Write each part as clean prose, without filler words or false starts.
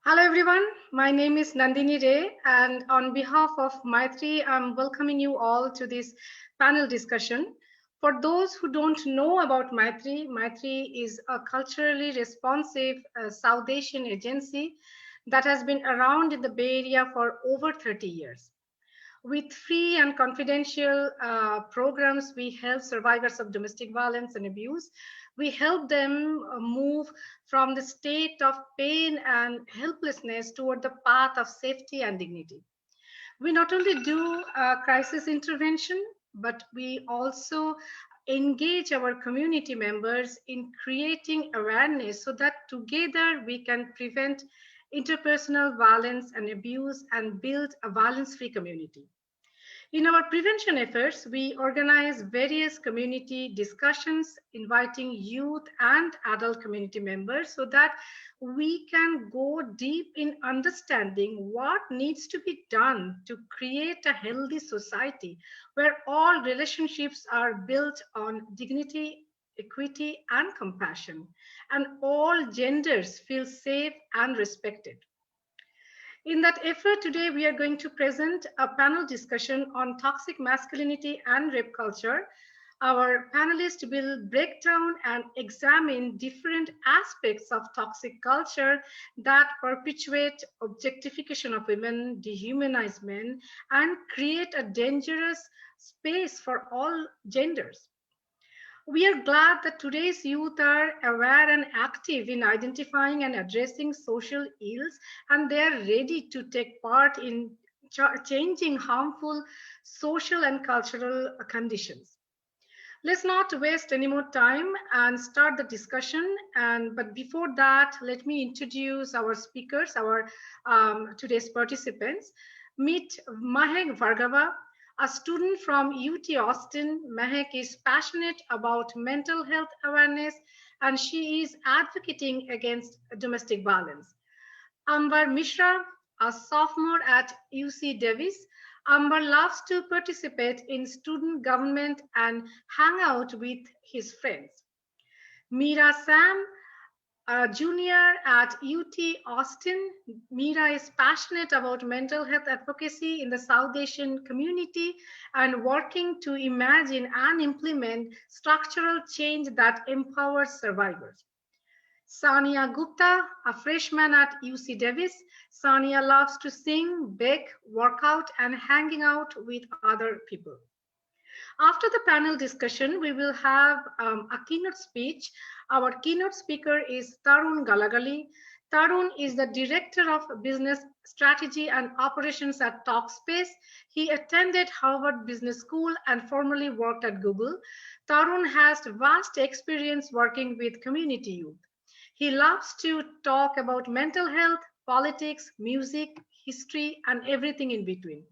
Hello everyone, my name is Nandini Ray, and on behalf of Maitri, I'm welcoming you all to this panel discussion. For those who don't know about Maitri, Maitri is a culturally responsive South Asian agency that has been around in the Bay Area for over 30 years. With free and confidential programs, we help survivors of domestic violence and abuse. We help them move from the state of pain and helplessness toward the path of safety and dignity. We not only do crisis intervention, but we also engage our community members in creating awareness so that together we can prevent interpersonal violence and abuse and build a violence free community. In our prevention efforts, we organize various community discussions, inviting youth and adult community members so that we can go deep in understanding what needs to be done to create a healthy society where all relationships are built on dignity, equity, and compassion, and all genders feel safe and respected. In that effort, today we are going to present a panel discussion on toxic masculinity and rape culture. Our panelists will break down and examine different aspects of toxic culture that perpetuate objectification of women, dehumanize men, and create a dangerous space for all genders. We are glad that today's youth are aware and active in identifying and addressing social ills, and they are ready to take part in changing harmful social and cultural conditions. Let's not waste any more time and start the discussion. But before that, let me introduce our speakers, our today's participants. Meet Mahek Vargava, a student from UT Austin. Mahek is passionate about mental health awareness and she is advocating against domestic violence. Amber Mishra, a sophomore at UC Davis. Amber loves to participate in student government and hang out with his friends. Meera Sam, a junior at UT Austin. Meera is passionate about mental health advocacy in the South Asian community and working to imagine and implement structural change that empowers survivors. Sania Gupta, a freshman at UC Davis. Sania loves to sing, bake, work out, and hanging out with other people. After the panel discussion, we will have a keynote speech. Our keynote speaker is Tarun Galagali. Tarun is the Director of Business Strategy and Operations at Talkspace. He attended Harvard Business School and formerly worked at Google. Tarun has vast experience working with community youth. He loves to talk about mental health, politics, music, history, and everything in between.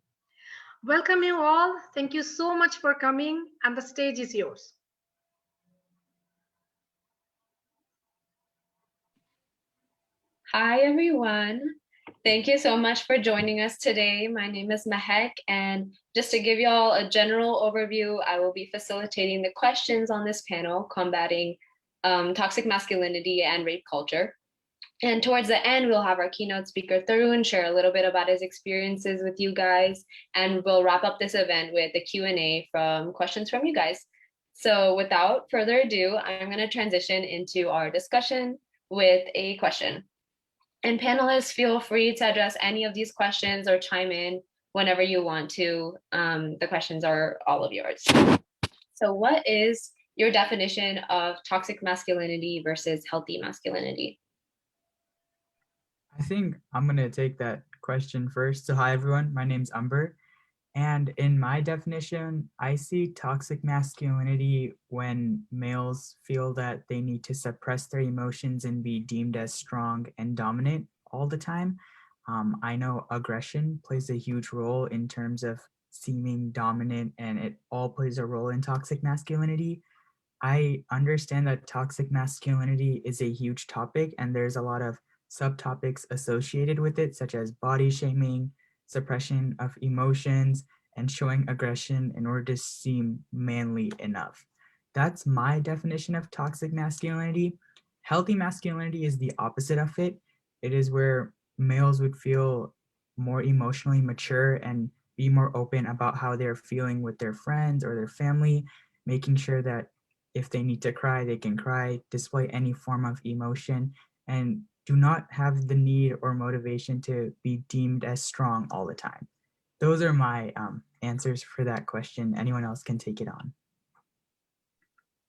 Welcome you all. Thank you so much for coming, and the stage is yours. Hi, everyone. Thank you so much for joining us today. My name is Mahek, and just to give you all a general overview, I will be facilitating the questions on this panel, combating toxic masculinity and rape culture. And towards the end, we'll have our keynote speaker, Tarun, share a little bit about his experiences with you guys, and we'll wrap up this event with a Q&A from questions from you guys. So without further ado, I'm going to transition into our discussion with a question. And panelists, feel free to address any of these questions or chime in whenever you want to. The questions are all of yours. So what is your definition of toxic masculinity versus healthy masculinity? I think I'm going to take that question first. So hi, everyone. My name's Umber. And in my definition, I see toxic masculinity when males feel that they need to suppress their emotions and be deemed as strong and dominant all the time. I know aggression plays a huge role in terms of seeming dominant, and it all plays a role in toxic masculinity. I understand that toxic masculinity is a huge topic, and there's a lot of subtopics associated with it, such as body shaming, suppression of emotions, and showing aggression in order to seem manly enough. That's my definition of toxic masculinity. Healthy masculinity is the opposite of it. It is where males would feel more emotionally mature and be more open about how they're feeling with their friends or their family, making sure that if they need to cry, they can cry, display any form of emotion, and do not have the need or motivation to be deemed as strong all the time. Those are my answers for that question. Anyone else can take it on.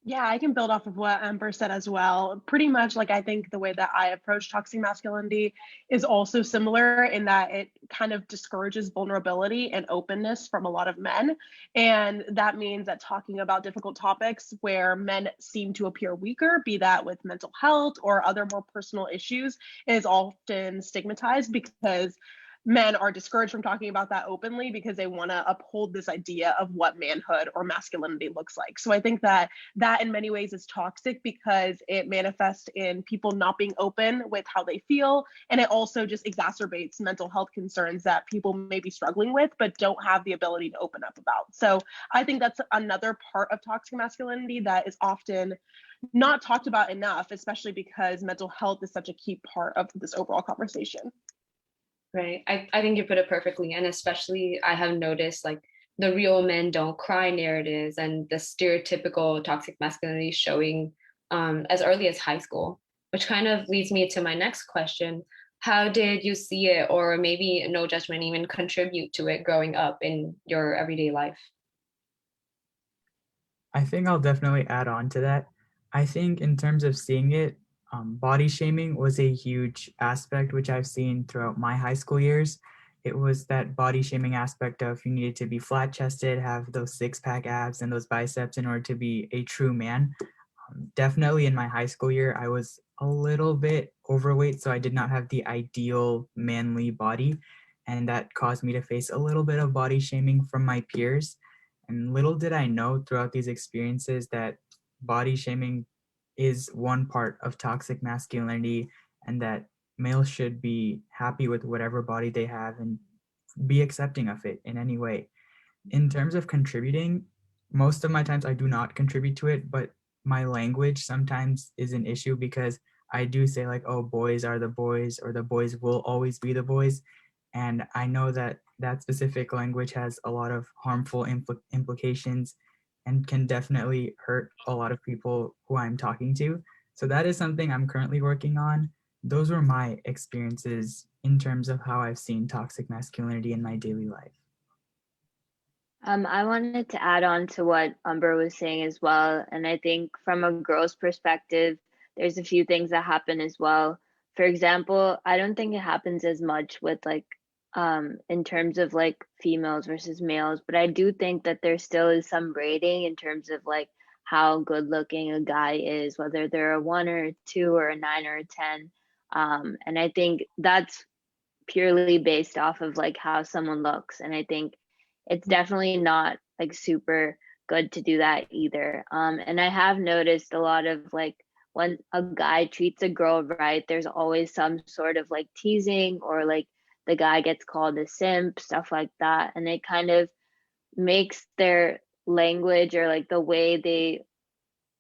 Yeah, I can build off of what Amber said as well. Pretty much like I think the way that I approach toxic masculinity is also similar in that it kind of discourages vulnerability and openness from a lot of men. And that means that talking about difficult topics where men seem to appear weaker, be that with mental health or other more personal issues, is often stigmatized because men are discouraged from talking about that openly because they want to uphold this idea of what manhood or masculinity looks like. So I think that that in many ways is toxic because it manifests in people not being open with how they feel. And it also just exacerbates mental health concerns that people may be struggling with, but don't have the ability to open up about. So I think that's another part of toxic masculinity that is often not talked about enough, especially because mental health is such a key part of this overall conversation. Right. I think you put it perfectly. And especially I have noticed like the real men don't cry narratives and the stereotypical toxic masculinity showing as early as high school, which kind of leads me to my next question. How did you see it, or maybe no judgment, even contribute to it growing up in your everyday life? I think I'll definitely add on to that. I think in terms of seeing it, body shaming was a huge aspect which I've seen throughout my high school years. It was that body shaming aspect of you needed to be flat chested, have those six pack abs and those biceps in order to be a true man. Definitely in my high school year, I was a little bit overweight, so I did not have the ideal manly body. And that caused me to face a little bit of body shaming from my peers. And little did I know throughout these experiences that body shaming is one part of toxic masculinity, and that males should be happy with whatever body they have and be accepting of it in any way. In terms of contributing, most of my times I do not contribute to it, but my language sometimes is an issue because I do say like, oh, boys are the boys, or the boys will always be the boys. And I know that that specific language has a lot of harmful implications and can definitely hurt a lot of people who I'm talking to. So that is something I'm currently working on. Those were my experiences in terms of how I've seen toxic masculinity in my daily life. I wanted to add on to what Umber was saying as well. And I think from a girl's perspective, there's a few things that happen as well. For example, I don't think it happens as much with like in terms of like females versus males, but I do think that there still is some rating in terms of like how good looking a guy is, whether they're a 1 or a 2 or a 9 or a 10. And I think that's purely based off of like how someone looks. And I think it's definitely not like super good to do that either. And I have noticed a lot of like when a guy treats a girl right, there's always some sort of like teasing, or like the guy gets called a simp, stuff like that. And it kind of makes their language, or like the way they,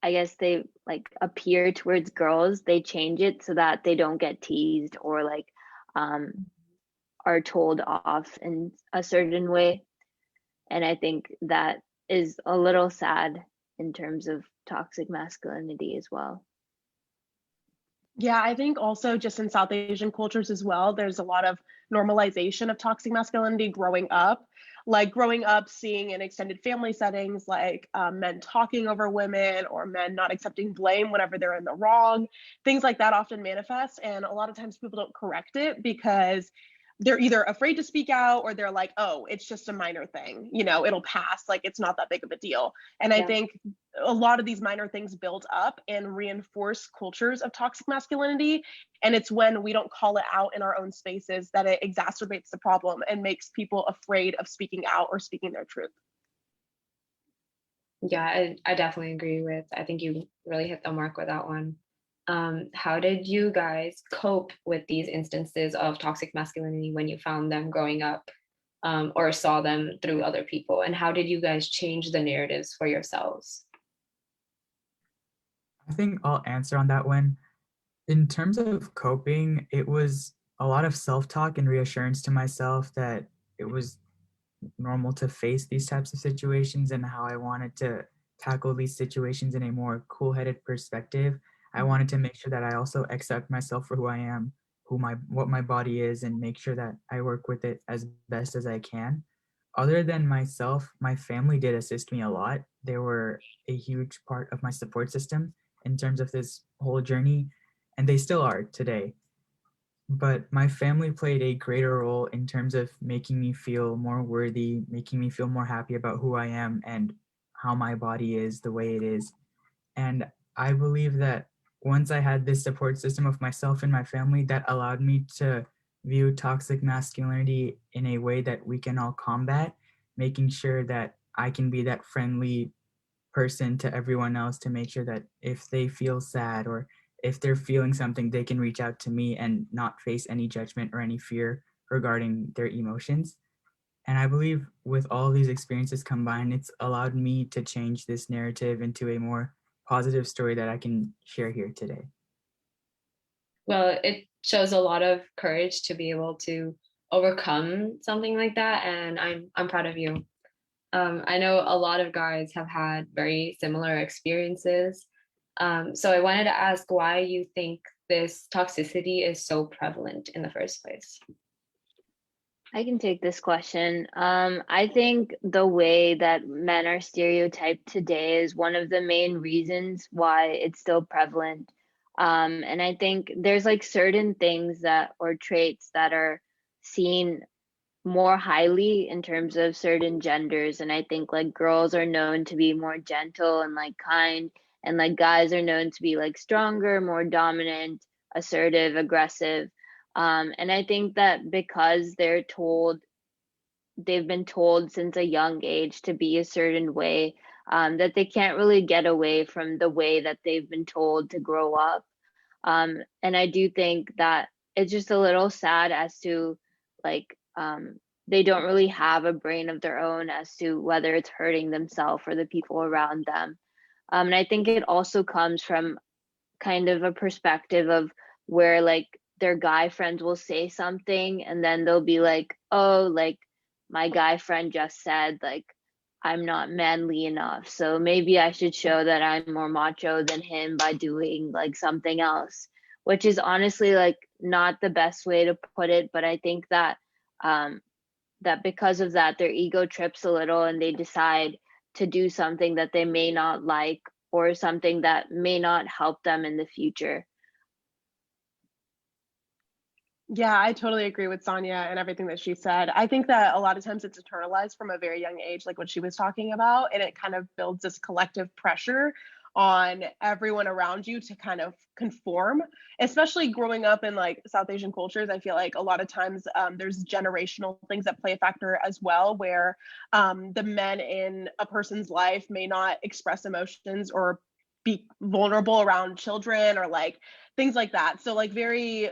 I guess they like appear towards girls, they change it so that they don't get teased or like um are told off in a certain way. And I think that is a little sad in terms of toxic masculinity as well. Yeah, I think also just in South Asian cultures as well, there's a lot of normalization of toxic masculinity growing up. Like growing up, seeing in extended family settings, like men talking over women or men not accepting blame whenever they're in the wrong, things like that often manifest. And a lot of times people don't correct it because they're either afraid to speak out, or they're like, oh, it's just a minor thing, it'll pass, like it's not that big of a deal. And I think a lot of these minor things build up and reinforce cultures of toxic masculinity. And it's when we don't call it out in our own spaces that it exacerbates the problem and makes people afraid of speaking out or speaking their truth. Yeah, I definitely agree with. I think you really hit the mark with that one. How did you guys cope with these instances of toxic masculinity when you found them growing up, or saw them through other people? And how did you guys change the narratives for yourselves? I think I'll answer on that one. In terms of coping, it was a lot of self-talk and reassurance to myself that it was normal to face these types of situations and how I wanted to tackle these situations in a more cool-headed perspective. I wanted to make sure that I also accept myself for who I am, what my body is, and make sure that I work with it as best as I can. Other than myself, my family did assist me a lot. They were a huge part of my support system in terms of this whole journey, and they still are today. But my family played a greater role in terms of making me feel more worthy, making me feel more happy about who I am and how my body is the way it is. And I believe that once I had this support system of myself and my family, that allowed me to view toxic masculinity in a way that we can all combat, making sure that I can be that friendly person to everyone else to make sure that if they feel sad or if they're feeling something, they can reach out to me and not face any judgment or any fear regarding their emotions. And I believe with all of these experiences combined, it's allowed me to change this narrative into a more positive story that I can share here today. Well, it shows a lot of courage to be able to overcome something like that, and I'm proud of you. I know a lot of guys have had very similar experiences. So I wanted to ask why you think this toxicity is so prevalent in the first place. I can take this question. I think the way that men are stereotyped today is one of the main reasons why it's still prevalent. And I think there's like certain things that or traits that are seen more highly in terms of certain genders. And I think like girls are known to be more gentle and like kind, and like guys are known to be like stronger, more dominant, assertive, aggressive. And I think that because they've been told since a young age to be a certain way, that they can't really get away from the way that they've been told to grow up. And I do think that it's just a little sad as to like they don't really have a brain of their own as to whether it's hurting themselves or the people around them. And I think it also comes from kind of a perspective of where like their guy friends will say something and then they'll be like, oh, like my guy friend just said like I'm not manly enough, so maybe I should show that I'm more macho than him by doing like something else, which is honestly like not the best way to put it. But I think that that because of that their ego trips a little and they decide to do something that they may not like or something that may not help them in the future. Yeah, I totally agree with Sonia and everything that she said. I think that a lot of times it's internalized from a very young age, like what she was talking about, and it kind of builds this collective pressure on everyone around you to kind of conform, especially growing up in like South Asian cultures. I feel like a lot of times there's generational things that play a factor as well, where the men in a person's life may not express emotions or be vulnerable around children or like things like that. So like very,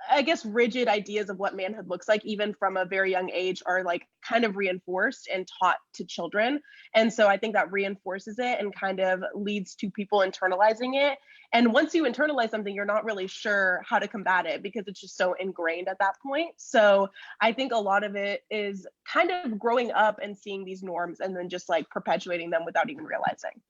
I guess, rigid ideas of what manhood looks like, even from a very young age, are like kind of reinforced and taught to children. And so I think that reinforces it and kind of leads to people internalizing it. And once you internalize something, you're not really sure how to combat it because it's just so ingrained at that point. So I think a lot of it is kind of growing up and seeing these norms and then just like perpetuating them without even realizing.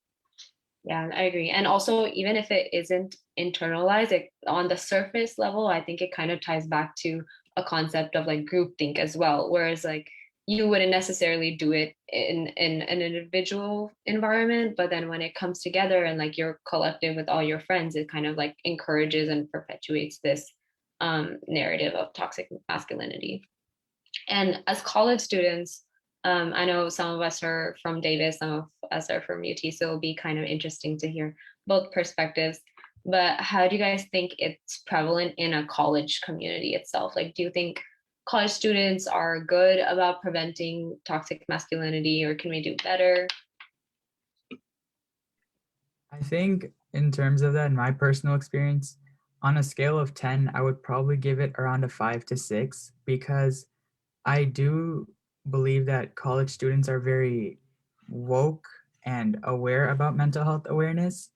Yeah, I agree. And also, even if it isn't internalized, it, on the surface level, I think it kind of ties back to a concept of like groupthink as well. Whereas like you wouldn't necessarily do it in an individual environment, but then when it comes together and like you're collective with all your friends, it kind of like encourages and perpetuates this narrative of toxic masculinity. And as college students, I know some of us are from Davis, some of us are from UT, so it'll be kind of interesting to hear both perspectives. But how do you guys think it's prevalent in a college community itself? Like, do you think college students are good about preventing toxic masculinity, or can we do better? I think in terms of that, in my personal experience, on a scale of 10, I would probably give it around a 5 to 6 because I do believe that college students are very woke and aware about mental health awareness.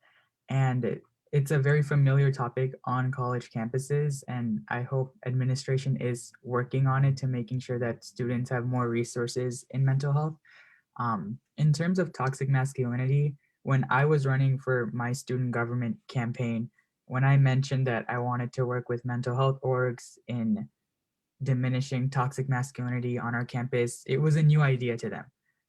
And it's a very familiar topic on college campuses, and I hope administration is working on it to making sure that students have more resources in mental health. In terms of toxic masculinity, when I was running for my student government campaign, when I mentioned that I wanted to work with mental health orgs in diminishing toxic masculinity on our campus, it was a new idea to them.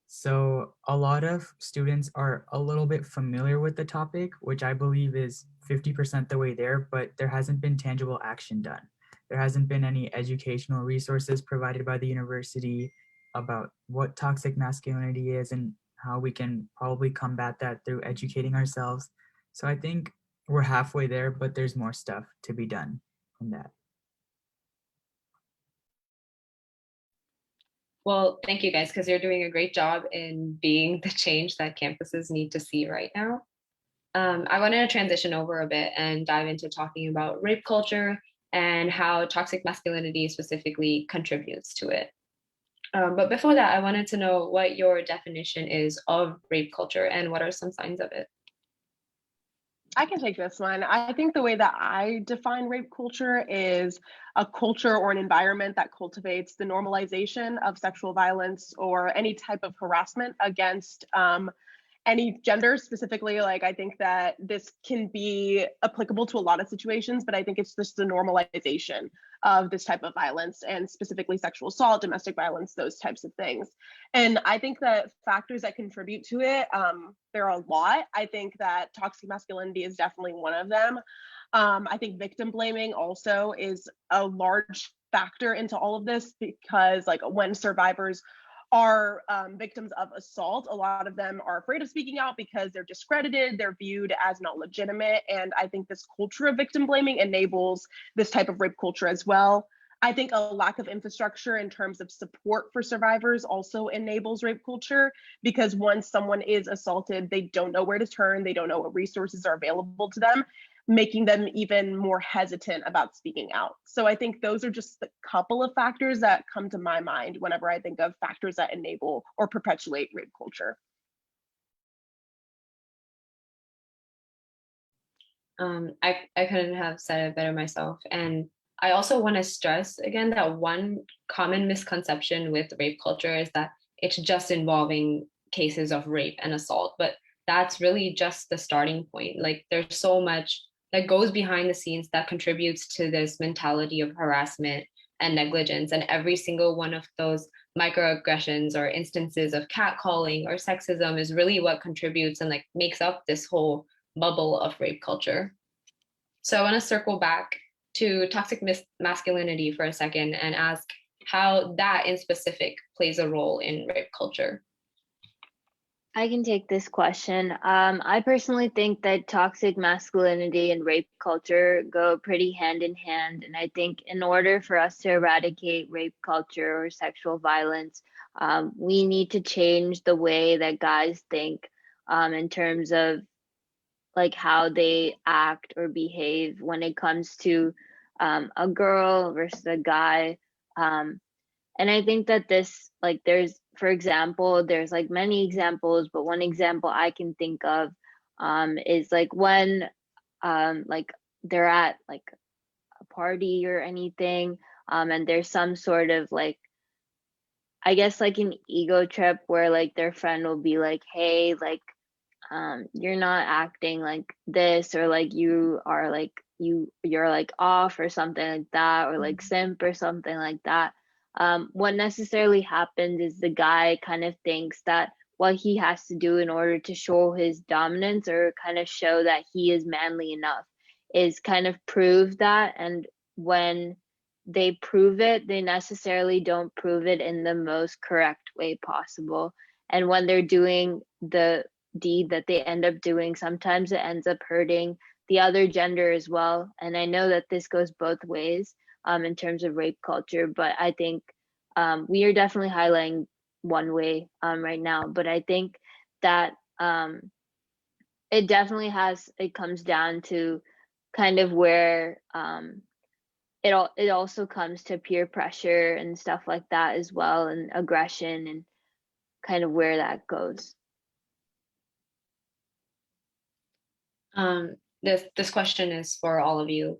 So a lot of students are a little bit familiar with the topic, which I believe is 50% the way there, but there hasn't been tangible action done. There hasn't been any educational resources provided by the university about what toxic masculinity is and how we can probably combat that through educating ourselves. So I think we're halfway there, but there's more stuff to be done in that. Well, thank you guys, because you're doing a great job in being the change that campuses need to see right now. I wanted to transition over a bit and dive into talking about rape culture and how toxic masculinity specifically contributes to it. But before that, I wanted to know what your definition is of rape culture and what are some signs of it. I can take this one. I think the way that I define rape culture is a culture or an environment that cultivates the normalization of sexual violence or any type of harassment against any gender specifically. Like, I think that this can be applicable to a lot of situations, but I think it's just the normalization of this type of violence, and specifically sexual assault, domestic violence, those types of things. And I think that factors that contribute to it, there are a lot. I think that toxic masculinity is definitely one of them. I think victim blaming also is a large factor into all of this, because like when survivors are victims of assault, a lot of them are afraid of speaking out because they're discredited, they're viewed as not legitimate. And I think this culture of victim blaming enables this type of rape culture as well. I think a lack of infrastructure in terms of support for survivors also enables rape culture, because once someone is assaulted, they don't know where to turn, they don't know what resources are available to them, making them even more hesitant about speaking out. So I think those are just a couple of factors that come to my mind whenever I think of factors that enable or perpetuate rape culture. I couldn't have said it better myself. And I also want to stress again that one common misconception with rape culture is that it's just involving cases of rape and assault, but that's really just the starting point. Like, there's so much that goes behind the scenes that contributes to this mentality of harassment and negligence. And every single one of those microaggressions or instances of catcalling or sexism is really what contributes and like makes up this whole bubble of rape culture. So I want to circle back to toxic masculinity for a second and ask how that in specific plays a role in rape culture. I can take this question. I personally think that toxic masculinity and rape culture go pretty hand in hand. And I think in order for us to eradicate rape culture or sexual violence, we need to change the way that guys think in terms of like how they act or behave when it comes to a girl versus a guy. And I think that this, like, there's, for example, there's like many examples, but one example I can think of is like when like they're at like a party or anything, and there's some sort of like, I guess like an ego trip where like their friend will be like, hey, like, you're not acting like this, or like you are like, you're like off or something like that, or like simp or something like that. What necessarily happens is the guy kind of thinks that what he has to do in order to show his dominance or kind of show that he is manly enough is kind of prove that. And when they prove it, they necessarily don't prove it in the most correct way possible. And when they're doing the deed that they end up doing, sometimes it ends up hurting the other gender as well. And I know that this goes both ways in terms of rape culture, but I think we are definitely highlighting one way right now. But I think that it definitely it comes down to kind of where it also comes to peer pressure and stuff like that as well, and aggression, and kind of where that goes. this question is for all of you.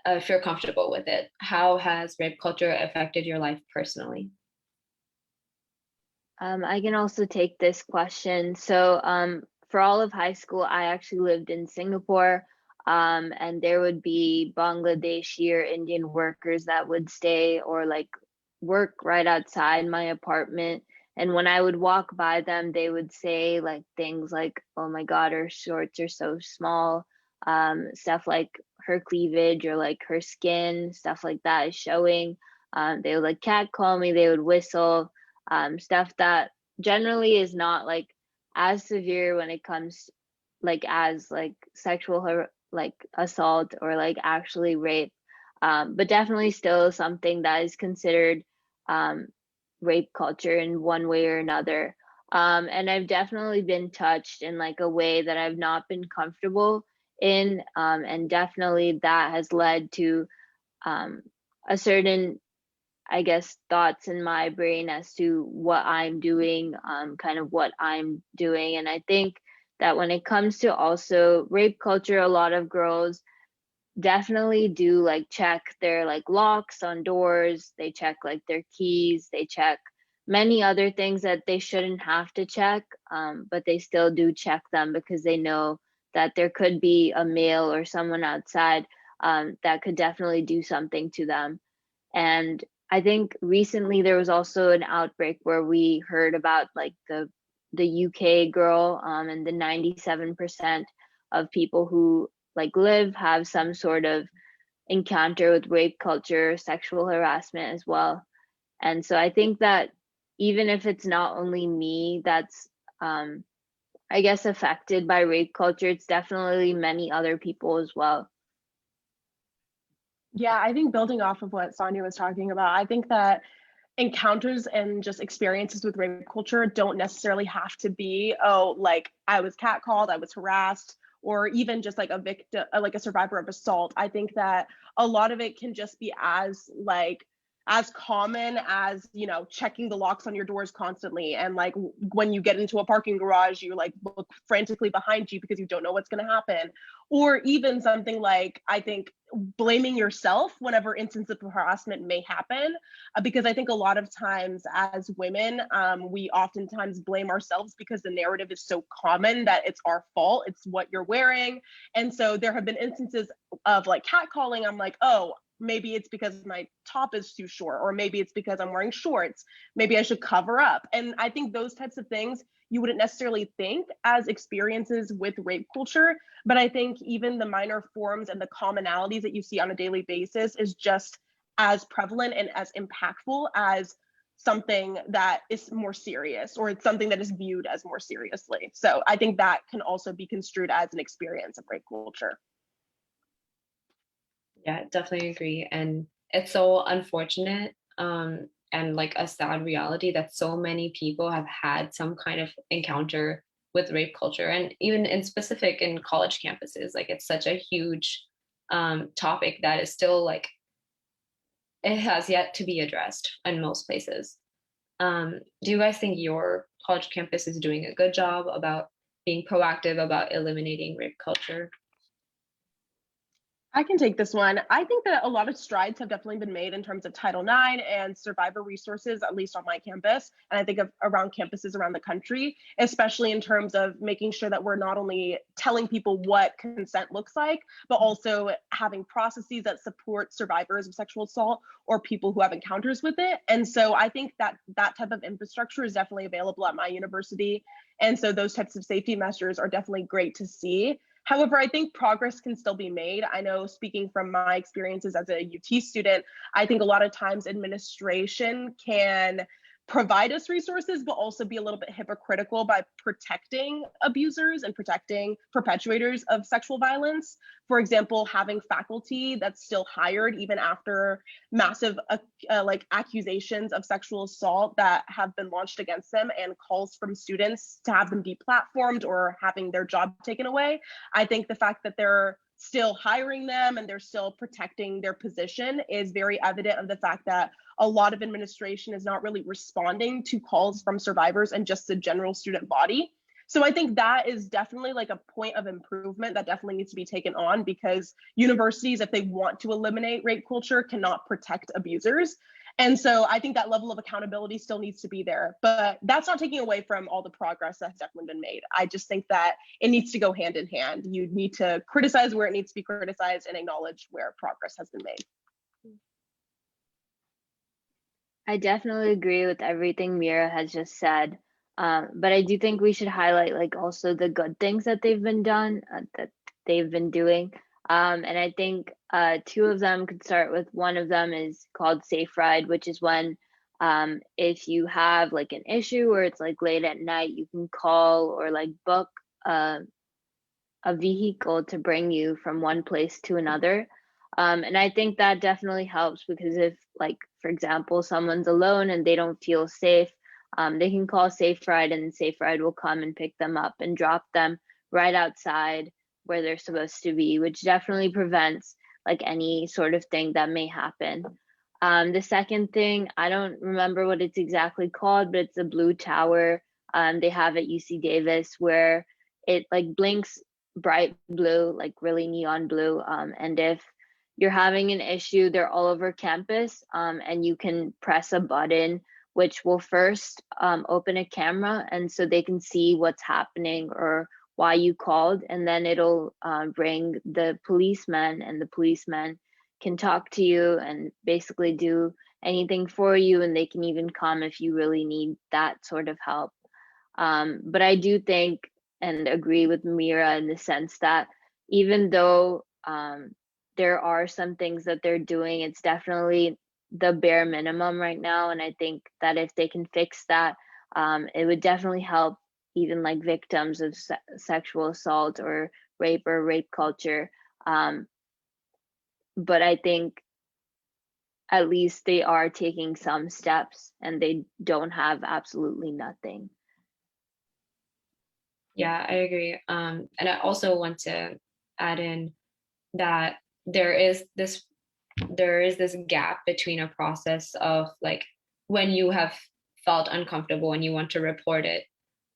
If you're comfortable with it, how has rape culture affected your life personally? I can also take this question. So, for all of high school, I actually lived in Singapore, and there would be Bangladeshi or Indian workers that would stay or like work right outside my apartment. And when I would walk by them, they would say like things like, "Oh my God, her shorts are so small," stuff like her cleavage or like her skin, stuff like that is showing. They would like catcall me, they would whistle, stuff that generally is not like as severe when it comes like as like like assault or like actually rape, but definitely still something that is considered um, rape culture in one way or another. And I've definitely been touched in like a way that I've not been comfortable in, and definitely that has led to a certain, I guess, thoughts in my brain as to what I'm doing, kind of what I'm doing. And I think that when it comes to also rape culture, a lot of girls definitely do like check their like locks on doors, they check like their keys, they check many other things that they shouldn't have to check, but they still do check them because they know that there could be a male or someone outside that could definitely do something to them. And I think recently there was also an outbreak where we heard about like the UK girl, and the 97% of people who like live have some sort of encounter with rape culture, sexual harassment as well. And so I think that even if it's not only me that's I guess affected by rape culture, it's definitely many other people as well. Yeah, I think building off of what Sonia was talking about, I think that encounters and just experiences with rape culture don't necessarily have to be, oh, like I was catcalled, I was harassed, or even just like a victim, like a survivor of assault. I think that a lot of it can just be as common as, you know, checking the locks on your doors constantly, and like when you get into a parking garage you like look frantically behind you because you don't know what's going to happen, or even something like, I think, blaming yourself whenever instances of harassment may happen, because I think a lot of times as women, we oftentimes blame ourselves because the narrative is so common that it's our fault, it's what you're wearing. And so there have been instances of like catcalling. I'm like, oh, maybe it's because my top is too short, or maybe it's because I'm wearing shorts, maybe I should cover up. And I think those types of things you wouldn't necessarily think as experiences with rape culture, but I think even the minor forms and the commonalities that you see on a daily basis is just as prevalent and as impactful as something that is more serious, or it's something that is viewed as more seriously. So I think that can also be construed as an experience of rape culture. Yeah, definitely agree. And it's so unfortunate, and like a sad reality that so many people have had some kind of encounter with rape culture. And even in specific in college campuses, like it's such a huge topic that is still like, it has yet to be addressed in most places. Do you guys think your college campus is doing a good job about being proactive about eliminating rape culture? I can take this one. I think that a lot of strides have definitely been made in terms of Title IX and survivor resources, at least on my campus. And I think of around campuses around the country, especially in terms of making sure that we're not only telling people what consent looks like, but also having processes that support survivors of sexual assault or people who have encounters with it. And so I think that that type of infrastructure is definitely available at my university. And so those types of safety measures are definitely great to see. However, I think progress can still be made. I know, speaking from my experiences as a UT student, I think a lot of times administration can provide us resources, but also be a little bit hypocritical by protecting abusers and protecting perpetuators of sexual violence. For example, having faculty that's still hired even after massive like accusations of sexual assault that have been launched against them, and calls from students to have them deplatformed or having their job taken away. I think the fact that they're still hiring them and they're still protecting their position is very evident of the fact that a lot of administration is not really responding to calls from survivors and just the general student body. So I think that is definitely like a point of improvement that definitely needs to be taken on, because universities, if they want to eliminate rape culture, cannot protect abusers. And so I think that level of accountability still needs to be there. But that's not taking away from all the progress that's definitely been made. I just think that it needs to go hand in hand. You need to criticize where it needs to be criticized and acknowledge where progress has been made. I definitely agree with everything Mira has just said. But I do think we should highlight like also the good things that they've been doing. And I think two of them could start with. One of them is called Safe Ride, which is when if you have like an issue or it's like late at night, you can call or like book a vehicle to bring you from one place to another. And I think that definitely helps, because if, like, for example, someone's alone and they don't feel safe, they can call Safe Ride, and Safe Ride will come and pick them up and drop them right outside where they're supposed to be, which definitely prevents like any sort of thing that may happen. The second thing, I don't remember what it's exactly called, but it's a blue tower they have at UC Davis, where it like blinks bright blue, like really neon blue. And if you're having an issue, they're all over campus, and you can press a button which will first open a camera, and so they can see what's happening or why you called, and then it'll bring the policeman, and the policeman can talk to you and basically do anything for you, and they can even come if you really need that sort of help. But I do think and agree with Mira in the sense that even though there are some things that they're doing, it's definitely the bare minimum right now. And I think that if they can fix that, it would definitely help even like victims of sexual assault or rape culture. But I think at least they are taking some steps, and they don't have absolutely nothing. Yeah, I agree. And I also want to add in that there is this gap between a process of like when you have felt uncomfortable and you want to report it,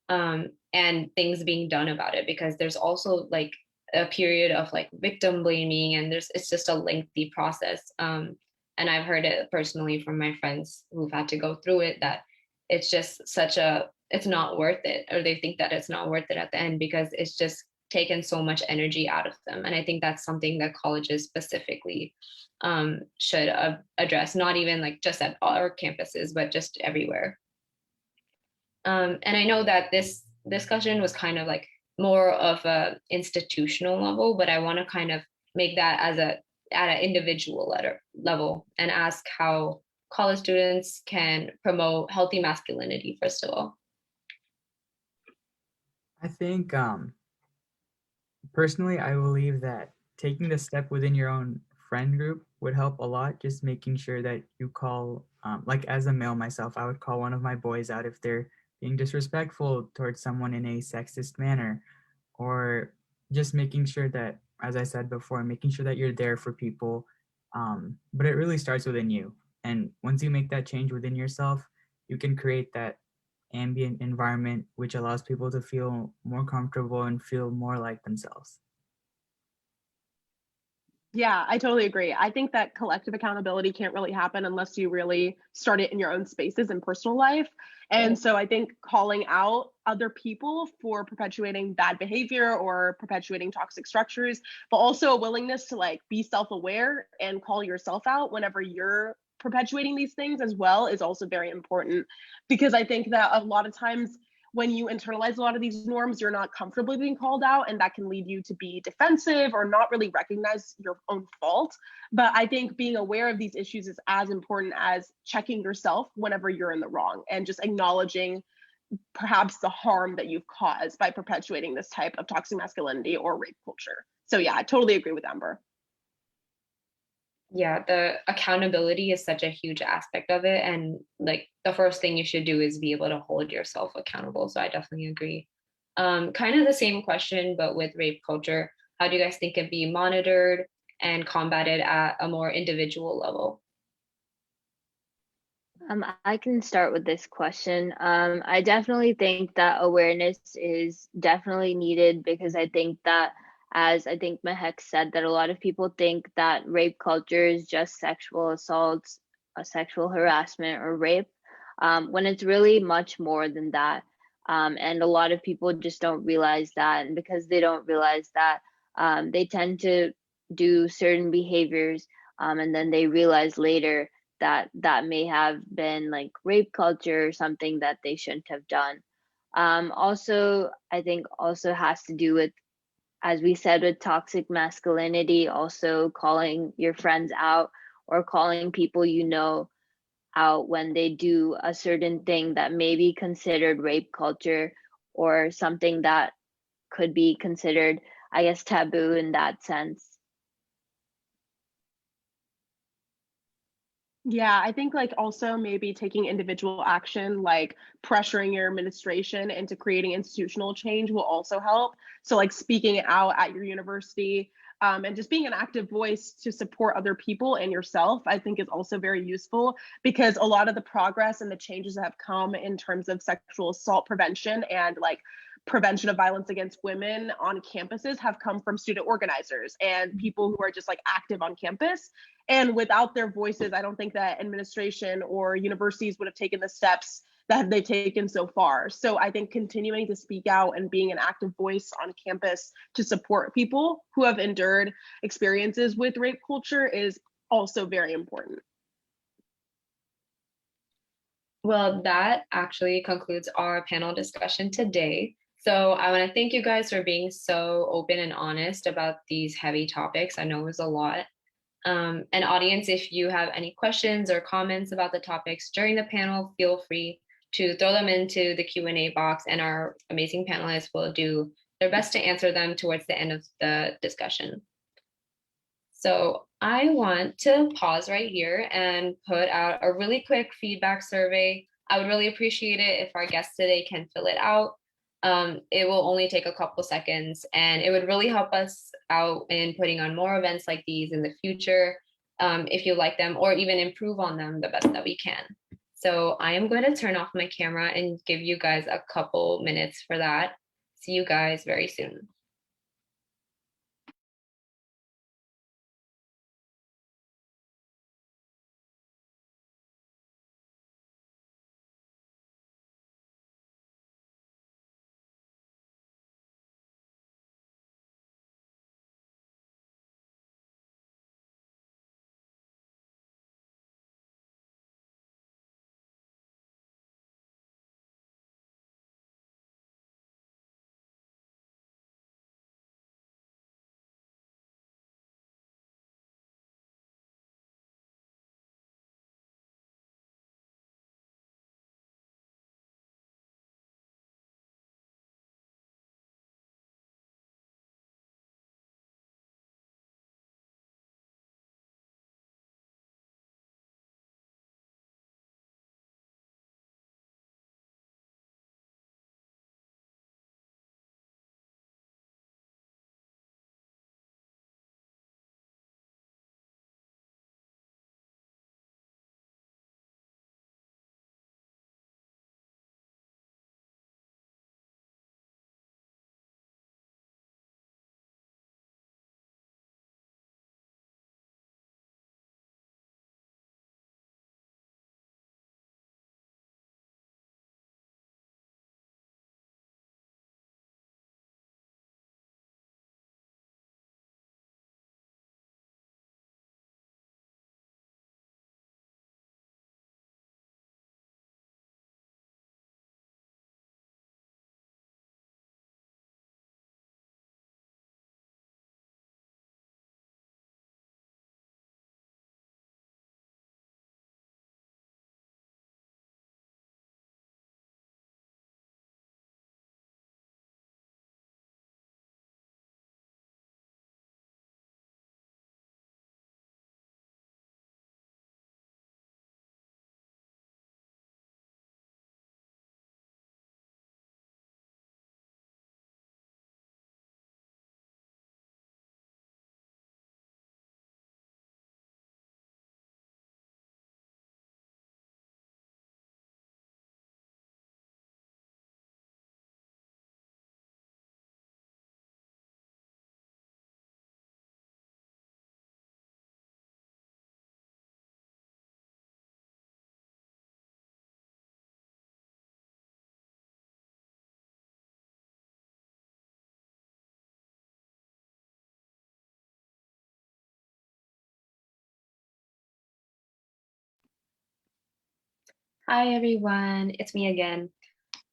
and things being done about it, because there's also like a period of like victim blaming, and it's just a lengthy process. And I've heard it personally from my friends who've had to go through it, that it's just it's not worth it, or they think that it's not worth it at the end because it's just taken so much energy out of them. And I think that's something that colleges specifically should address, not even like just at our campuses, but just everywhere. And I know that this discussion was kind of like more of a institutional level, but I want to kind of make that as at an individual level and ask how college students can promote healthy masculinity, first of all. I think personally, I believe that taking the step within your own friend group would help a lot. Just making sure that you call, like as a male myself, I would call one of my boys out if they're being disrespectful towards someone in a sexist manner, or just making sure that, as I said before, making sure that you're there for people. But it really starts within you. And once you make that change within yourself, you can create that ambient environment which allows people to feel more comfortable and feel more like themselves. Yeah, I totally agree. I think that collective accountability can't really happen unless you really start it in your own spaces and personal life. And so I think calling out other people for perpetuating bad behavior or perpetuating toxic structures, but also a willingness to like be self-aware and call yourself out whenever you're perpetuating these things as well is also very important. Because I think that a lot of times when you internalize a lot of these norms, you're not comfortably being called out, and that can lead you to be defensive or not really recognize your own fault. But I think being aware of these issues is as important as checking yourself whenever you're in the wrong, and just acknowledging perhaps the harm that you've caused by perpetuating this type of toxic masculinity or rape culture. So yeah, I totally agree with Amber. Yeah, the accountability is such a huge aspect of it. And like the first thing you should do is be able to hold yourself accountable. So I definitely agree. Kind of the same question, but with rape culture. How do you guys think it be monitored and combated at a more individual level? I can start with this question. I definitely think that awareness is definitely needed because I think that, as I think Mehek said, that a lot of people think that rape culture is just sexual assaults, sexual harassment, or rape, when it's really much more than that. And a lot of people just don't realize that. And because they don't realize that, they tend to do certain behaviors, and then they realize later that that may have been like rape culture or something that they shouldn't have done. Also, I think also has to do with, as we said, with toxic masculinity, also calling your friends out or calling people you know out when they do a certain thing that may be considered rape culture or something that could be considered, I guess, taboo in that sense. Yeah, I think like also maybe taking individual action, like pressuring your administration into creating institutional change will also help. So like speaking out at your university, and just being an active voice to support other people and yourself, I think is also very useful because a lot of the progress and the changes that have come in terms of sexual assault prevention and like prevention of violence against women on campuses have come from student organizers and people who are just like active on campus. And without their voices, I don't think that administration or universities would have taken the steps that they've taken so far. So I think continuing to speak out and being an active voice on campus to support people who have endured experiences with rape culture is also very important. Well, that actually concludes our panel discussion today. So I want to thank you guys for being so open and honest about these heavy topics. I know it was a lot. And audience, if you have any questions or comments about the topics during the panel, feel free to throw them into the Q&A box, and our amazing panelists will do their best to answer them towards the end of the discussion. So I want to pause right here and put out a really quick feedback survey. I would really appreciate it if our guests today can fill it out. It will only take a couple seconds, and it would really help us out in putting on more events like these in the future, if you like them, or even improve on them the best that we can. So I am going to turn off my camera and give you guys a couple minutes for that. See you guys very soon. Hi, everyone. It's me again.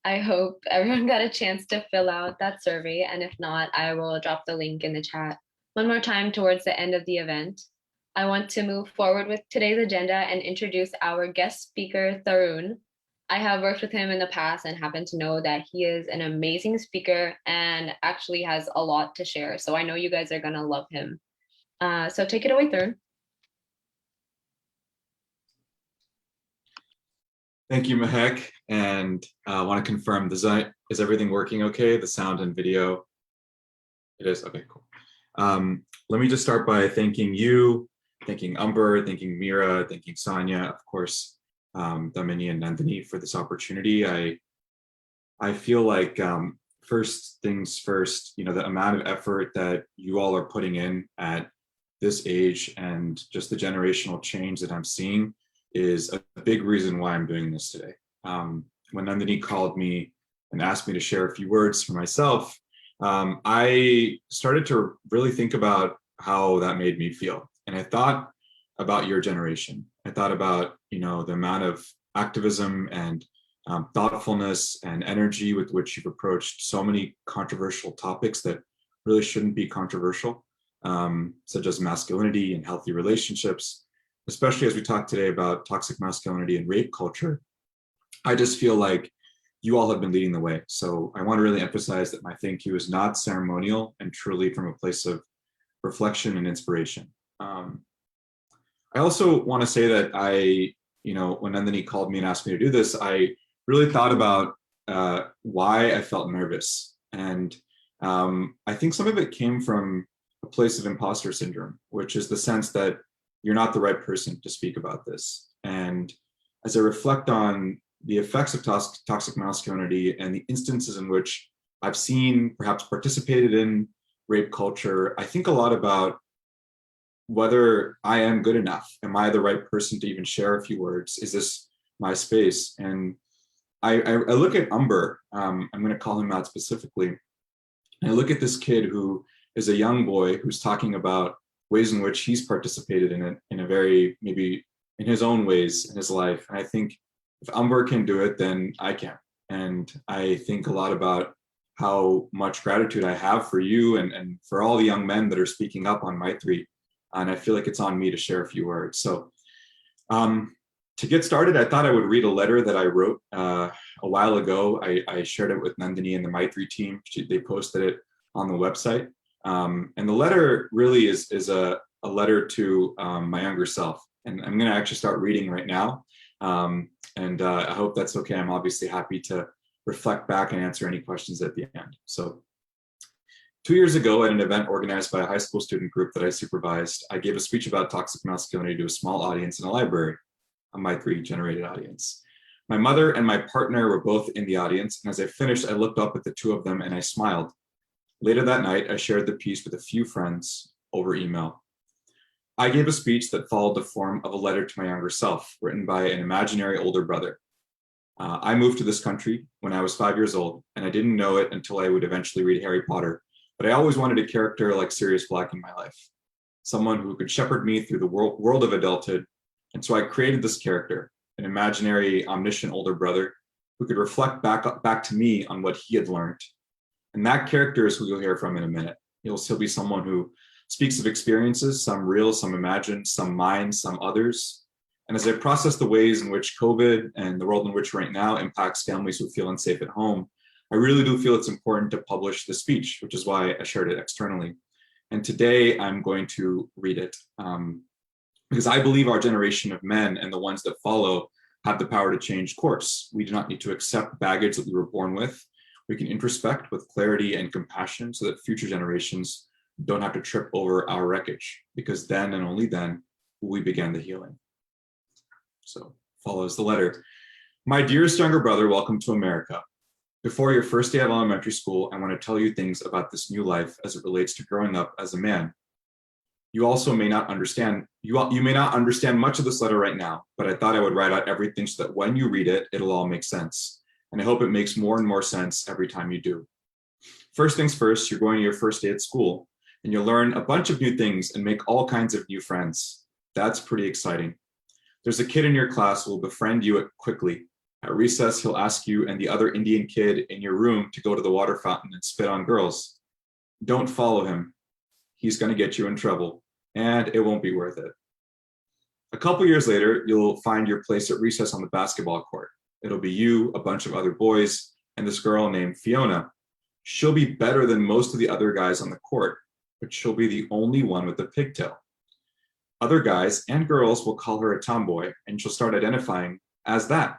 I hope everyone got a chance to fill out that survey, and if not, I will drop the link in the chat one more time towards the end of the event. I want to move forward with today's agenda and introduce our guest speaker, Tarun. I have worked with him in the past and happen to know that he is an amazing speaker and actually has a lot to share. So I know you guys are going to love him. So take it away, Tarun. Thank you, Mehek, and I want to confirm, is everything working okay? The sound and video? It is? Okay, cool. Let me just start by thanking you, thanking Umber, thanking Mira, thanking Sonia, of course, Damini and Nandini for this opportunity. I feel like first things first, the amount of effort that you all are putting in at this age and just the generational change that I'm seeing is a big reason why I'm doing this today. When Nandini called me and asked me to share a few words for myself, I started to really think about how that made me feel. And I thought about your generation. I thought about, the amount of activism and thoughtfulness and energy with which you've approached so many controversial topics that really shouldn't be controversial, such as masculinity and healthy relationships, especially as we talk today about toxic masculinity and rape culture. I just feel like you all have been leading the way. So I want to really emphasize that my thank you is not ceremonial and truly from a place of reflection and inspiration. I also want to say that when Nandini called me and asked me to do this, I really thought about why I felt nervous. And I think some of it came from a place of imposter syndrome, which is the sense that you're not the right person to speak about this. And as I reflect on the effects of toxic masculinity and the instances in which I've seen, perhaps participated in rape culture, I think a lot about whether I am good enough. Am I the right person to even share a few words? Is this my space? And I look at Umber, I'm going to call him out specifically. And I look at this kid who is a young boy who's talking about ways in which he's participated in it in a very, maybe in his own ways in his life. And I think if Umber can do it, then I can. And I think a lot about how much gratitude I have for you and for all the young men that are speaking up on Maitri. And I feel like it's on me to share a few words. So to get started, I thought I would read a letter that I wrote a while ago. I shared it with Nandini and the Maitri team. They posted it on the website. And the letter really is a letter to my younger self. And I'm going to actually start reading right now. I hope that's okay. I'm obviously happy to reflect back and answer any questions at the end. So 2 years ago at an event organized by a high school student group that I supervised, I gave a speech about toxic masculinity to a small audience in a library, a Maitri generated audience. My mother and my partner were both in the audience. And as I finished, I looked up at the two of them and I smiled. Later that night, I shared the piece with a few friends over email. I gave a speech that followed the form of a letter to my younger self, written by an imaginary older brother. I moved to this country when I was 5 years old, and I didn't know it until I would eventually read Harry Potter, but I always wanted a character like Sirius Black in my life, someone who could shepherd me through the world of adulthood. And so I created this character, an imaginary, omniscient older brother who could reflect back to me on what he had learned. And that character is who you'll hear from in a minute. He'll still be someone who speaks of experiences, some real, some imagined, some mine, some others. And as I process the ways in which COVID and the world in which right now impacts families who feel unsafe at home, I really do feel it's important to publish the speech, which is why I shared it externally. And today I'm going to read it because I believe our generation of men and the ones that follow have the power to change course. We do not need to accept baggage that we were born with. We can introspect with clarity and compassion so that future generations don't have to trip over our wreckage, because then and only then will we begin the healing. So follows the letter. My dearest younger brother, welcome to America. Before your first day of elementary school, I want to tell you things about this new life as it relates to growing up as a man. You also may not understand, you may not understand much of this letter right now, but I thought I would write out everything so that when you read it, it'll all make sense. And I hope it makes more and more sense every time you do. First things first, you're going to your first day at school, and you'll learn a bunch of new things and make all kinds of new friends. That's pretty exciting. There's a kid in your class who will befriend you quickly. At recess, he'll ask you and the other Indian kid in your room to go to the water fountain and spit on girls. Don't follow him. He's going to get you in trouble, and it won't be worth it. A couple years later, you'll find your place at recess on the basketball court. It'll be you, a bunch of other boys, and this girl named Fiona. She'll be better than most of the other guys on the court, but she'll be the only one with a pigtail. Other guys and girls will call her a tomboy, and she'll start identifying as that.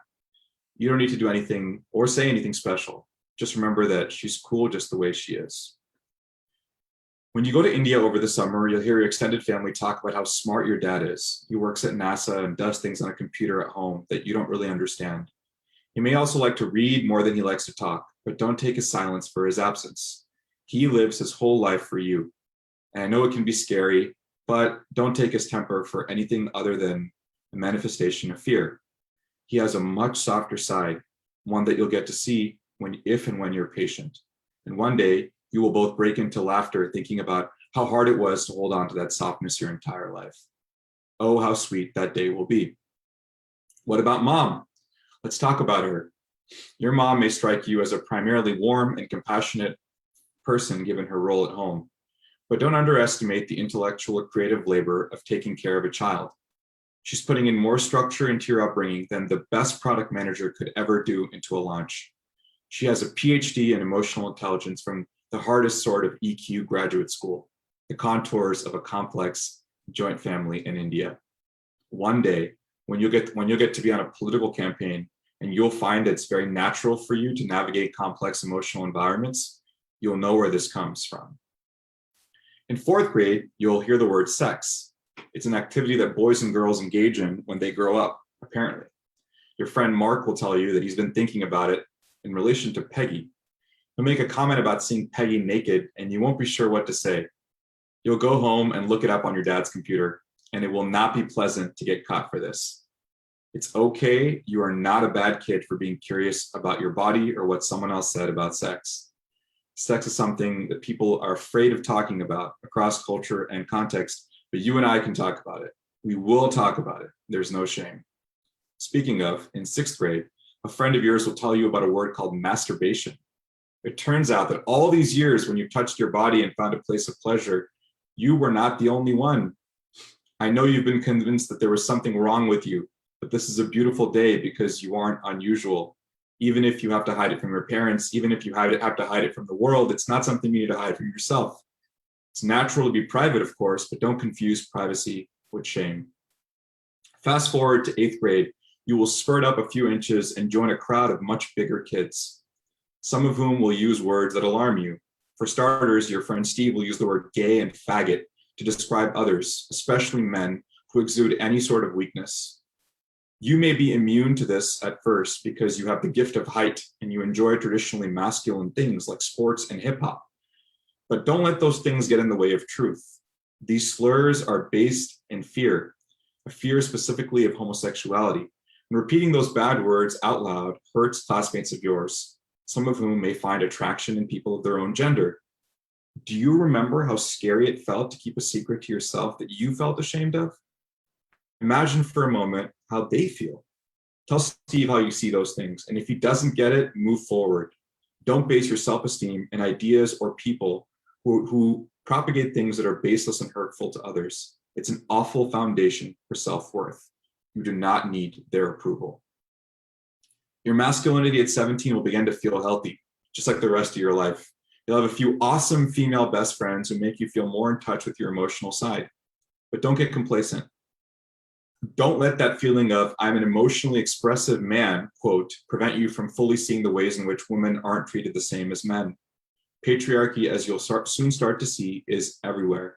You don't need to do anything or say anything special. Just remember that she's cool just the way she is. When you go to India over the summer, you'll hear your extended family talk about how smart your dad is. He works at NASA and does things on a computer at home that you don't really understand. He may also like to read more than he likes to talk, but don't take his silence for his absence. He lives his whole life for you. And I know it can be scary, but don't take his temper for anything other than a manifestation of fear. He has a much softer side, one that you'll get to see if and when you're patient. And one day, you will both break into laughter thinking about how hard it was to hold on to that softness your entire life. Oh, how sweet that day will be. What about mom? Let's talk about her. Your mom may strike you as a primarily warm and compassionate person given her role at home, but don't underestimate the intellectual or creative labor of taking care of a child. She's putting in more structure into your upbringing than the best product manager could ever do into a launch. She has a PhD in emotional intelligence from the hardest sort of EQ graduate school, the contours of a complex joint family in India. One day, when you'll get to be on a political campaign and you'll find it's very natural for you to navigate complex emotional environments, you'll know where this comes from. In fourth grade, you'll hear the word sex. It's an activity that boys and girls engage in when they grow up, apparently. Your friend Mark will tell you that he's been thinking about it in relation to Peggy. He'll make a comment about seeing Peggy naked, and you won't be sure what to say. You'll go home and look it up on your dad's computer, and it will not be pleasant to get caught for this. It's okay. You are not a bad kid for being curious about your body or what someone else said about sex. Sex is something that people are afraid of talking about across culture and context, but you and I can talk about it. We will talk about it. There's no shame. Speaking of, in sixth grade, a friend of yours will tell you about a word called masturbation. It turns out that all these years when you touched your body and found a place of pleasure, you were not the only one. I know you've been convinced that there was something wrong with you, but this is a beautiful day because you aren't unusual. Even if you have to hide it from your parents, even if you have to hide it from the world, it's not something you need to hide from yourself. It's natural to be private, of course, but don't confuse privacy with shame. Fast forward to eighth grade, you will spurt up a few inches and join a crowd of much bigger kids, some of whom will use words that alarm you. For starters, your friend Steve will use the word gay and faggot to describe others, especially men who exude any sort of weakness. You may be immune to this at first because you have the gift of height and you enjoy traditionally masculine things like sports and hip hop. But don't let those things get in the way of truth. These slurs are based in fear, a fear specifically of homosexuality. And repeating those bad words out loud hurts classmates of yours, some of whom may find attraction in people of their own gender. Do you remember how scary it felt to keep a secret to yourself that you felt ashamed of? Imagine for a moment how they feel. Tell Steve how you see those things. And if he doesn't get it, move forward. Don't base your self-esteem in ideas or people who propagate things that are baseless and hurtful to others. It's an awful foundation for self-worth. You do not need their approval. Your masculinity at 17 will begin to feel healthy, just like the rest of your life. You'll have a few awesome female best friends who make you feel more in touch with your emotional side. But don't get complacent. Don't let that feeling of I'm an emotionally expressive man, quote, prevent you from fully seeing the ways in which women aren't treated the same as men. Patriarchy, as you'll soon start to see, is everywhere.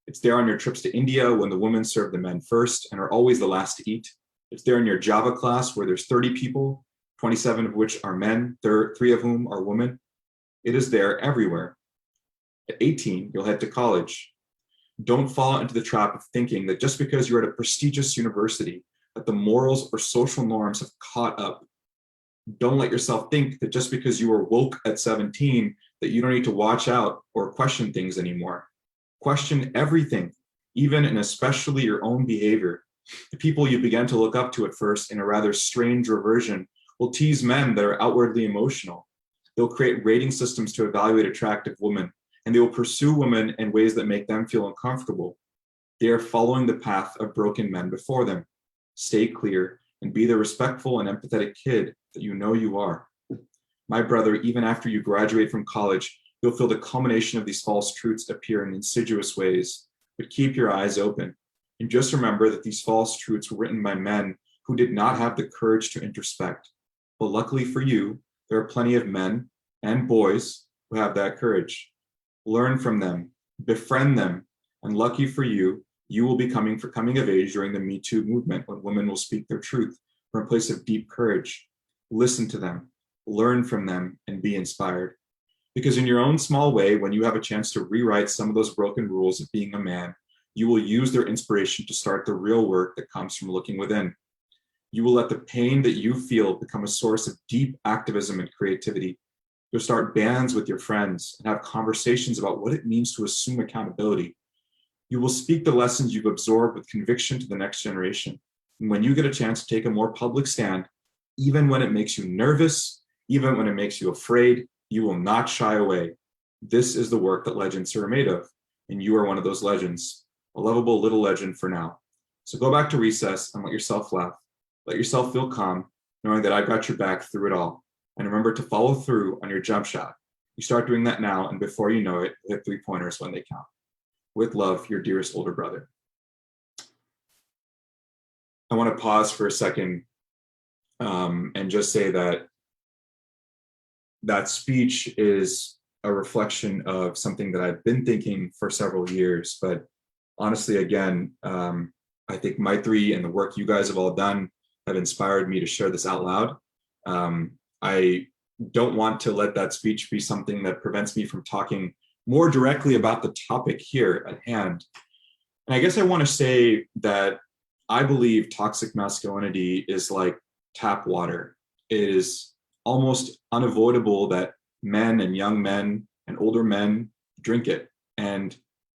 It's there on your trips to India when the women serve the men first and are always the last to eat. It's there in your Java class where there's 30 people, 27 of which are men, 3 of whom are women. It is there everywhere. At 18, you'll head to college. Don't fall into the trap of thinking that just because you're at a prestigious university, that the morals or social norms have caught up. Don't let yourself think that just because you were woke at 17, that you don't need to watch out or question things anymore. Question everything, even and especially your own behavior, The people you began to look up to at first in a rather strange reversion will tease men that are outwardly emotional. They'll create rating systems to evaluate attractive women, and they will pursue women in ways that make them feel uncomfortable. They are following the path of broken men before them. Stay clear and be the respectful and empathetic kid that you know you are. My brother, even after you graduate from college, you'll feel the culmination of these false truths appear in insidious ways, but keep your eyes open. And just remember that these false truths were written by men who did not have the courage to introspect. But luckily for you, there are plenty of men and boys who have that courage. Learn from them, befriend them, and lucky for you, you will be coming of age during the Me Too movement when women will speak their truth from a place of deep courage. Listen to them, learn from them, and be inspired. Because in your own small way, when you have a chance to rewrite some of those broken rules of being a man, you will use their inspiration to start the real work that comes from looking within. You will let the pain that you feel become a source of deep activism and creativity. You'll start bands with your friends and have conversations about what it means to assume accountability. You will speak the lessons you've absorbed with conviction to the next generation. And when you get a chance to take a more public stand, even when it makes you nervous, even when it makes you afraid, you will not shy away. This is the work that legends are made of, and you are one of those legends, a lovable little legend for now. So go back to recess and let yourself laugh. Let yourself feel calm, knowing that I've got your back through it all. And remember to follow through on your jump shot. You start doing that now, and before you know it, hit 3-pointers when they count. With love, your dearest older brother. I want to pause for a second and just say that that speech is a reflection of something that I've been thinking for several years. But honestly, again, I think Maitri and the work you guys have all done have inspired me to share this out loud. I don't want to let that speech be something that prevents me from talking more directly about the topic here at hand. And I guess I want to say that I believe toxic masculinity is like tap water. It is almost unavoidable that men and young men and older men drink it. And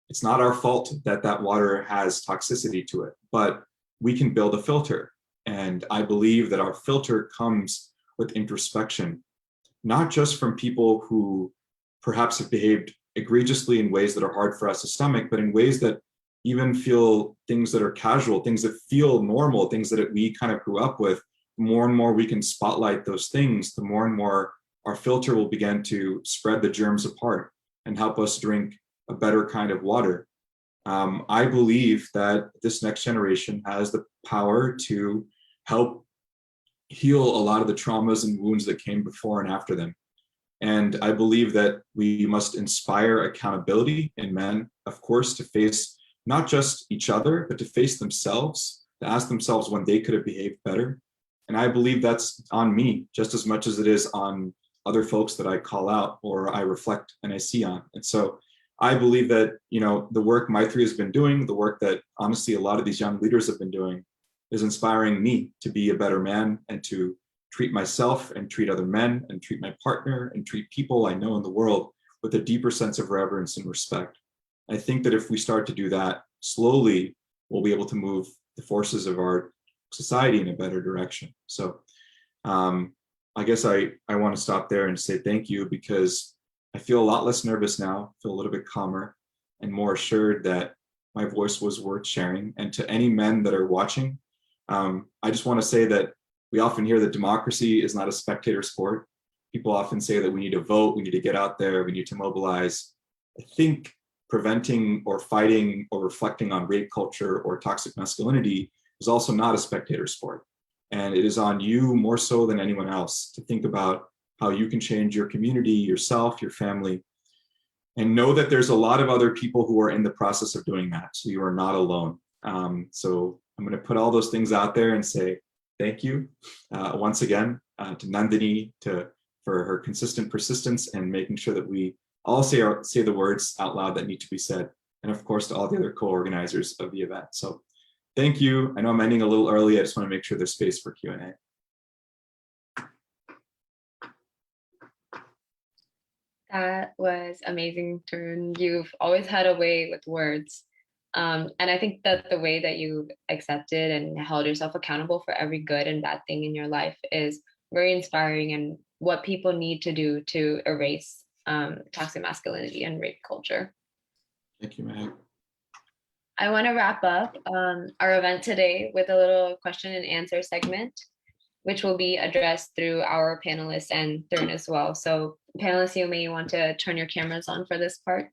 it's not our fault that that water has toxicity to it, but we can build a filter. And I believe that our filter comes with introspection, not just from people who perhaps have behaved egregiously in ways that are hard for us to stomach, but in ways that even feel things that are casual, things that feel normal, things that we kind of grew up with. The more and more we can spotlight those things, the more and more our filter will begin to spread the germs apart and help us drink a better kind of water. I believe that this next generation has the power to help heal a lot of the traumas and wounds that came before and after them. And I believe that we must inspire accountability in men, of course, to face not just each other, but to face themselves, to ask themselves when they could have behaved better. And I believe that's on me just as much as it is on other folks that I call out or I reflect and I see on. And so I believe that, you know, the work Maitri has been doing, the work that honestly a lot of these young leaders have been doing is inspiring me to be a better man and to treat myself and treat other men and treat my partner and treat people I know in the world with a deeper sense of reverence and respect. I think that if we start to do that slowly, we'll be able to move the forces of our society in a better direction. So I guess I want to stop there and say thank you, because I feel a lot less nervous now, feel a little bit calmer and more assured that my voice was worth sharing. And to any men that are watching, I just want to say that we often hear that democracy is not a spectator sport. People often say that we need to vote, we need to get out there, we need to mobilize. I think preventing or fighting or reflecting on rape culture or toxic masculinity is also not a spectator sport. And it is on you more so than anyone else to think about how you can change your community, yourself, your family, and know that there's a lot of other people who are in the process of doing that. So you are not alone. So I'm going to put all those things out there and say thank you once again to Nandini for her consistent persistence and making sure that we all say the words out loud that need to be said. And of course, to all the other co-organizers of the event. So thank you. I know I'm ending a little early. I just want to make sure there's space for Q&A. That was amazing, Tarun. You've always had a way with words. And I think that the way that you accepted and held yourself accountable for every good and bad thing in your life is very inspiring, and what people need to do to erase toxic masculinity and rape culture. Thank you, Meg. I want to wrap up our event today with a little question and answer segment, which will be addressed through our panelists and Thurn as well. So panelists, you may want to turn your cameras on for this part.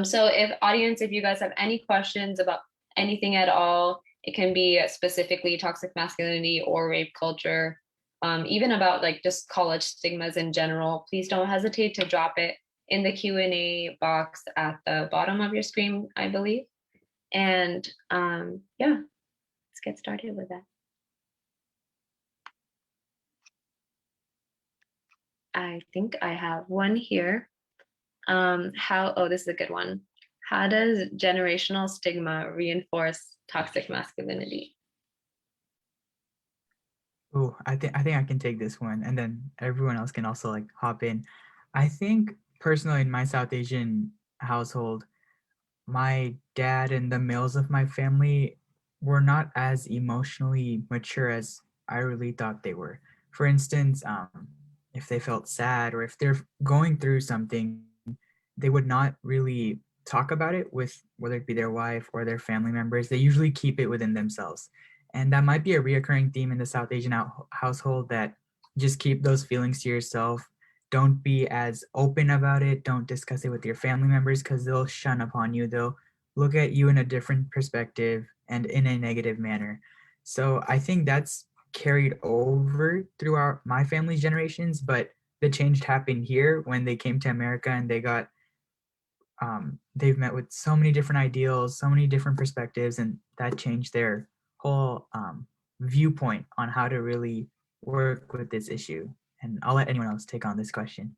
So if you guys have any questions about anything at all, it can be specifically toxic masculinity or rape culture, even about like just college stigmas in general, please don't hesitate to drop it in the Q&A box at the bottom of your screen, I believe. And yeah, let's get started with that. I think I have one here. This is a good one. How does generational stigma reinforce toxic masculinity? Oh, I think I can take this one, and then everyone else can also like hop in. I think personally in my South Asian household, my dad and the males of my family were not as emotionally mature as I really thought they were. For instance, if they felt sad or if they're going through something, they would not really talk about it with whether it be their wife or their family members. They usually keep it within themselves. And that might be a reoccurring theme in the South Asian household, that just keep those feelings to yourself. Don't be as open about it. Don't discuss it with your family members because they'll shun upon you. They'll look at you in a different perspective and in a negative manner. So I think that's carried over through my family's generations, but the change happened here when they came to America and they've met with so many different ideals, so many different perspectives, and that changed their whole viewpoint on how to really work with this issue. And I'll let anyone else take on this question.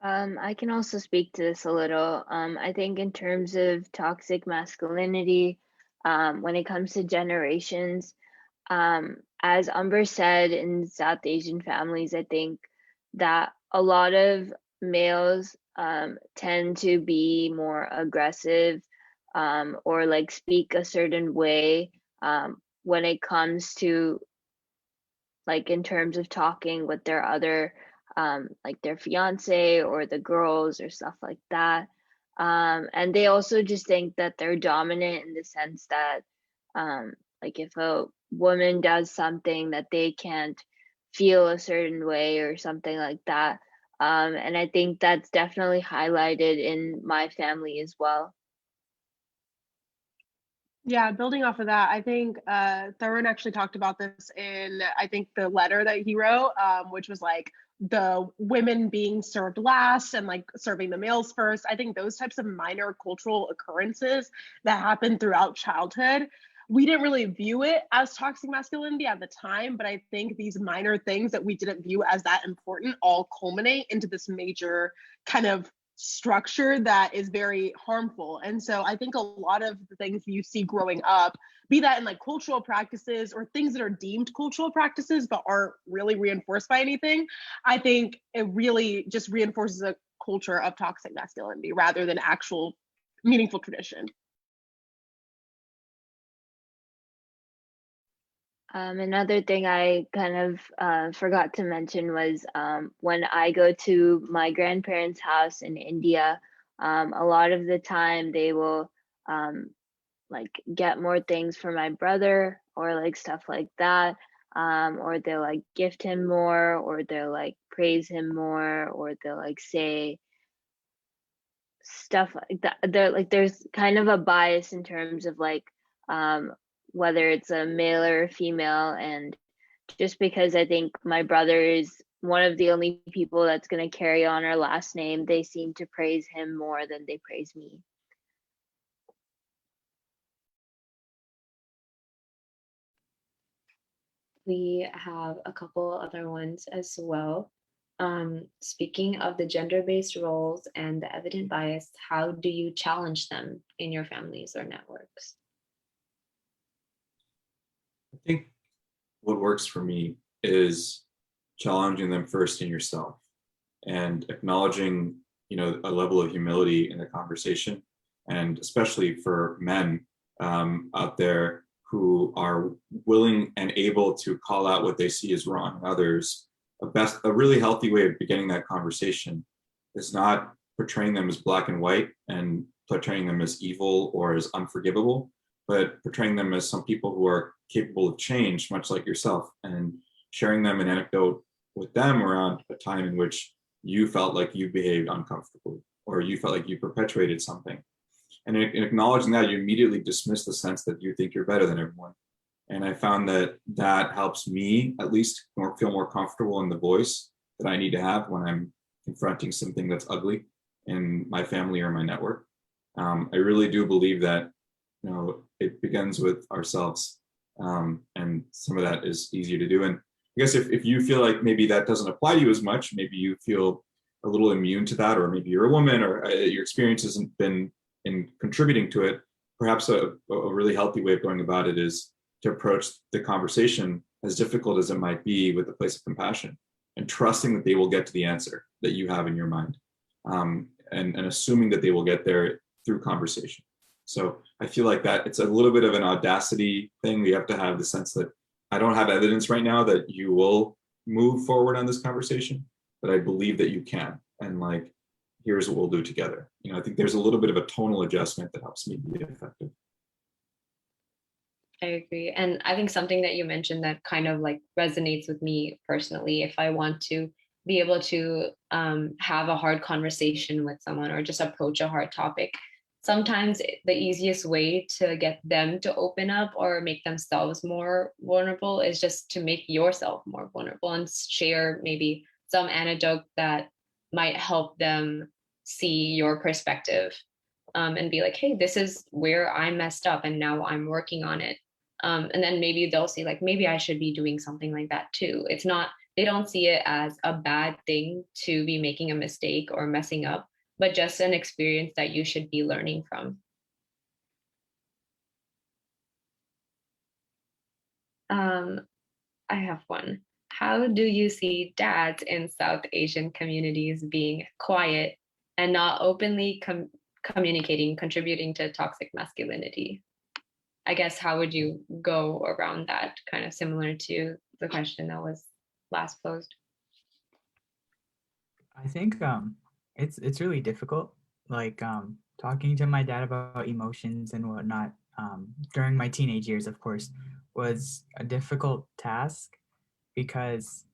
I can also speak to this a little. I think in terms of toxic masculinity, when it comes to generations, as Umber said, in South Asian families, I think that a lot of males tend to be more aggressive or like speak a certain way when it comes to like in terms of talking with their other like their fiance or the girls or stuff like that. And they also just think that they're dominant in the sense that like if a woman does something that they can't feel a certain way or something like that. And I think that's definitely highlighted in my family as well. Yeah, building off of that, I think Thurman actually talked about this in, I think, the letter that he wrote, which was like the women being served last and like serving the males first. I think those types of minor cultural occurrences that happen throughout childhood, we didn't really view it as toxic masculinity at the time, but I think these minor things that we didn't view as that important all culminate into this major kind of structure that is very harmful. And so I think a lot of the things you see growing up, be that in like cultural practices or things that are deemed cultural practices but aren't really reinforced by anything, I think it really just reinforces a culture of toxic masculinity rather than actual meaningful tradition. Another thing I kind of forgot to mention was when I go to my grandparents' house in India, a lot of the time they will like get more things for my brother or like stuff like that, or they'll like gift him more, or they'll like praise him more, or they'll like say stuff like that. There's kind of a bias in terms of like whether it's a male or a female, and just because I think my brother is one of the only people that's going to carry on our last name, they seem to praise him more than they praise me. We have a couple other ones as well. Speaking of the gender-based roles and the evident bias, how do you challenge them in your families or networks? I think what works for me is challenging them first in yourself. and acknowledging, a level of humility in the conversation, and especially for men out there who are willing and able to call out what they see as wrong in others. A really healthy way of beginning that conversation is not portraying them as black and white and portraying them as evil or as unforgivable, but portraying them as some people who are capable of change, much like yourself, and sharing them an anecdote with them around a time in which you felt like you behaved uncomfortably, or you felt like you perpetuated something. And in acknowledging that, you immediately dismiss the sense that you think you're better than everyone. And I found that helps me at least feel more comfortable in the voice that I need to have when I'm confronting something that's ugly in my family or my network. I really do believe that it begins with ourselves, and some of that is easier to do. And I guess if you feel like maybe that doesn't apply to you as much, maybe you feel a little immune to that, or maybe you're a woman, or your experience hasn't been in contributing to it, perhaps a really healthy way of going about it is to approach the conversation, as difficult as it might be, with a place of compassion and trusting that they will get to the answer that you have in your mind, and assuming that they will get there through conversation. So I feel like that it's a little bit of an audacity thing. We have to have the sense that I don't have evidence right now that you will move forward on this conversation, but I believe that you can. And like, here's what we'll do together. I think there's a little bit of a tonal adjustment that helps me be effective. I agree. And I think something that you mentioned that kind of like resonates with me personally, if I want to be able to have a hard conversation with someone or just approach a hard topic, sometimes the easiest way to get them to open up or make themselves more vulnerable is just to make yourself more vulnerable and share maybe some anecdote that might help them see your perspective, and be like, hey, this is where I messed up and now I'm working on it. And then maybe they'll see like, maybe I should be doing something like that too. It's not, they don't see it as a bad thing to be making a mistake or messing up, but just an experience that you should be learning from. I have one. How do you see dads in South Asian communities being quiet and not openly communicating, contributing to toxic masculinity? I guess, how would you go around that, kind of similar to the question that was last posed? I think it's really difficult. Like talking to my dad about emotions and whatnot during my teenage years, of course, was a difficult task because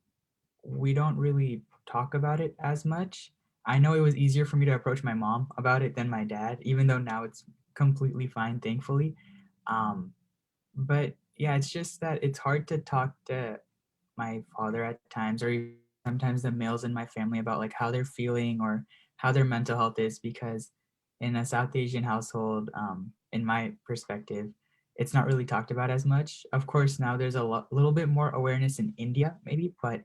we don't really talk about it as much. I know it was easier for me to approach my mom about it than my dad, even though now it's completely fine, thankfully. But yeah, it's just that it's hard to talk to my father at times, or even sometimes the males in my family, about like how they're feeling or how their mental health is, because in a South Asian household, in my perspective, it's not really talked about as much. Of course, now there's a little bit more awareness in India, maybe, but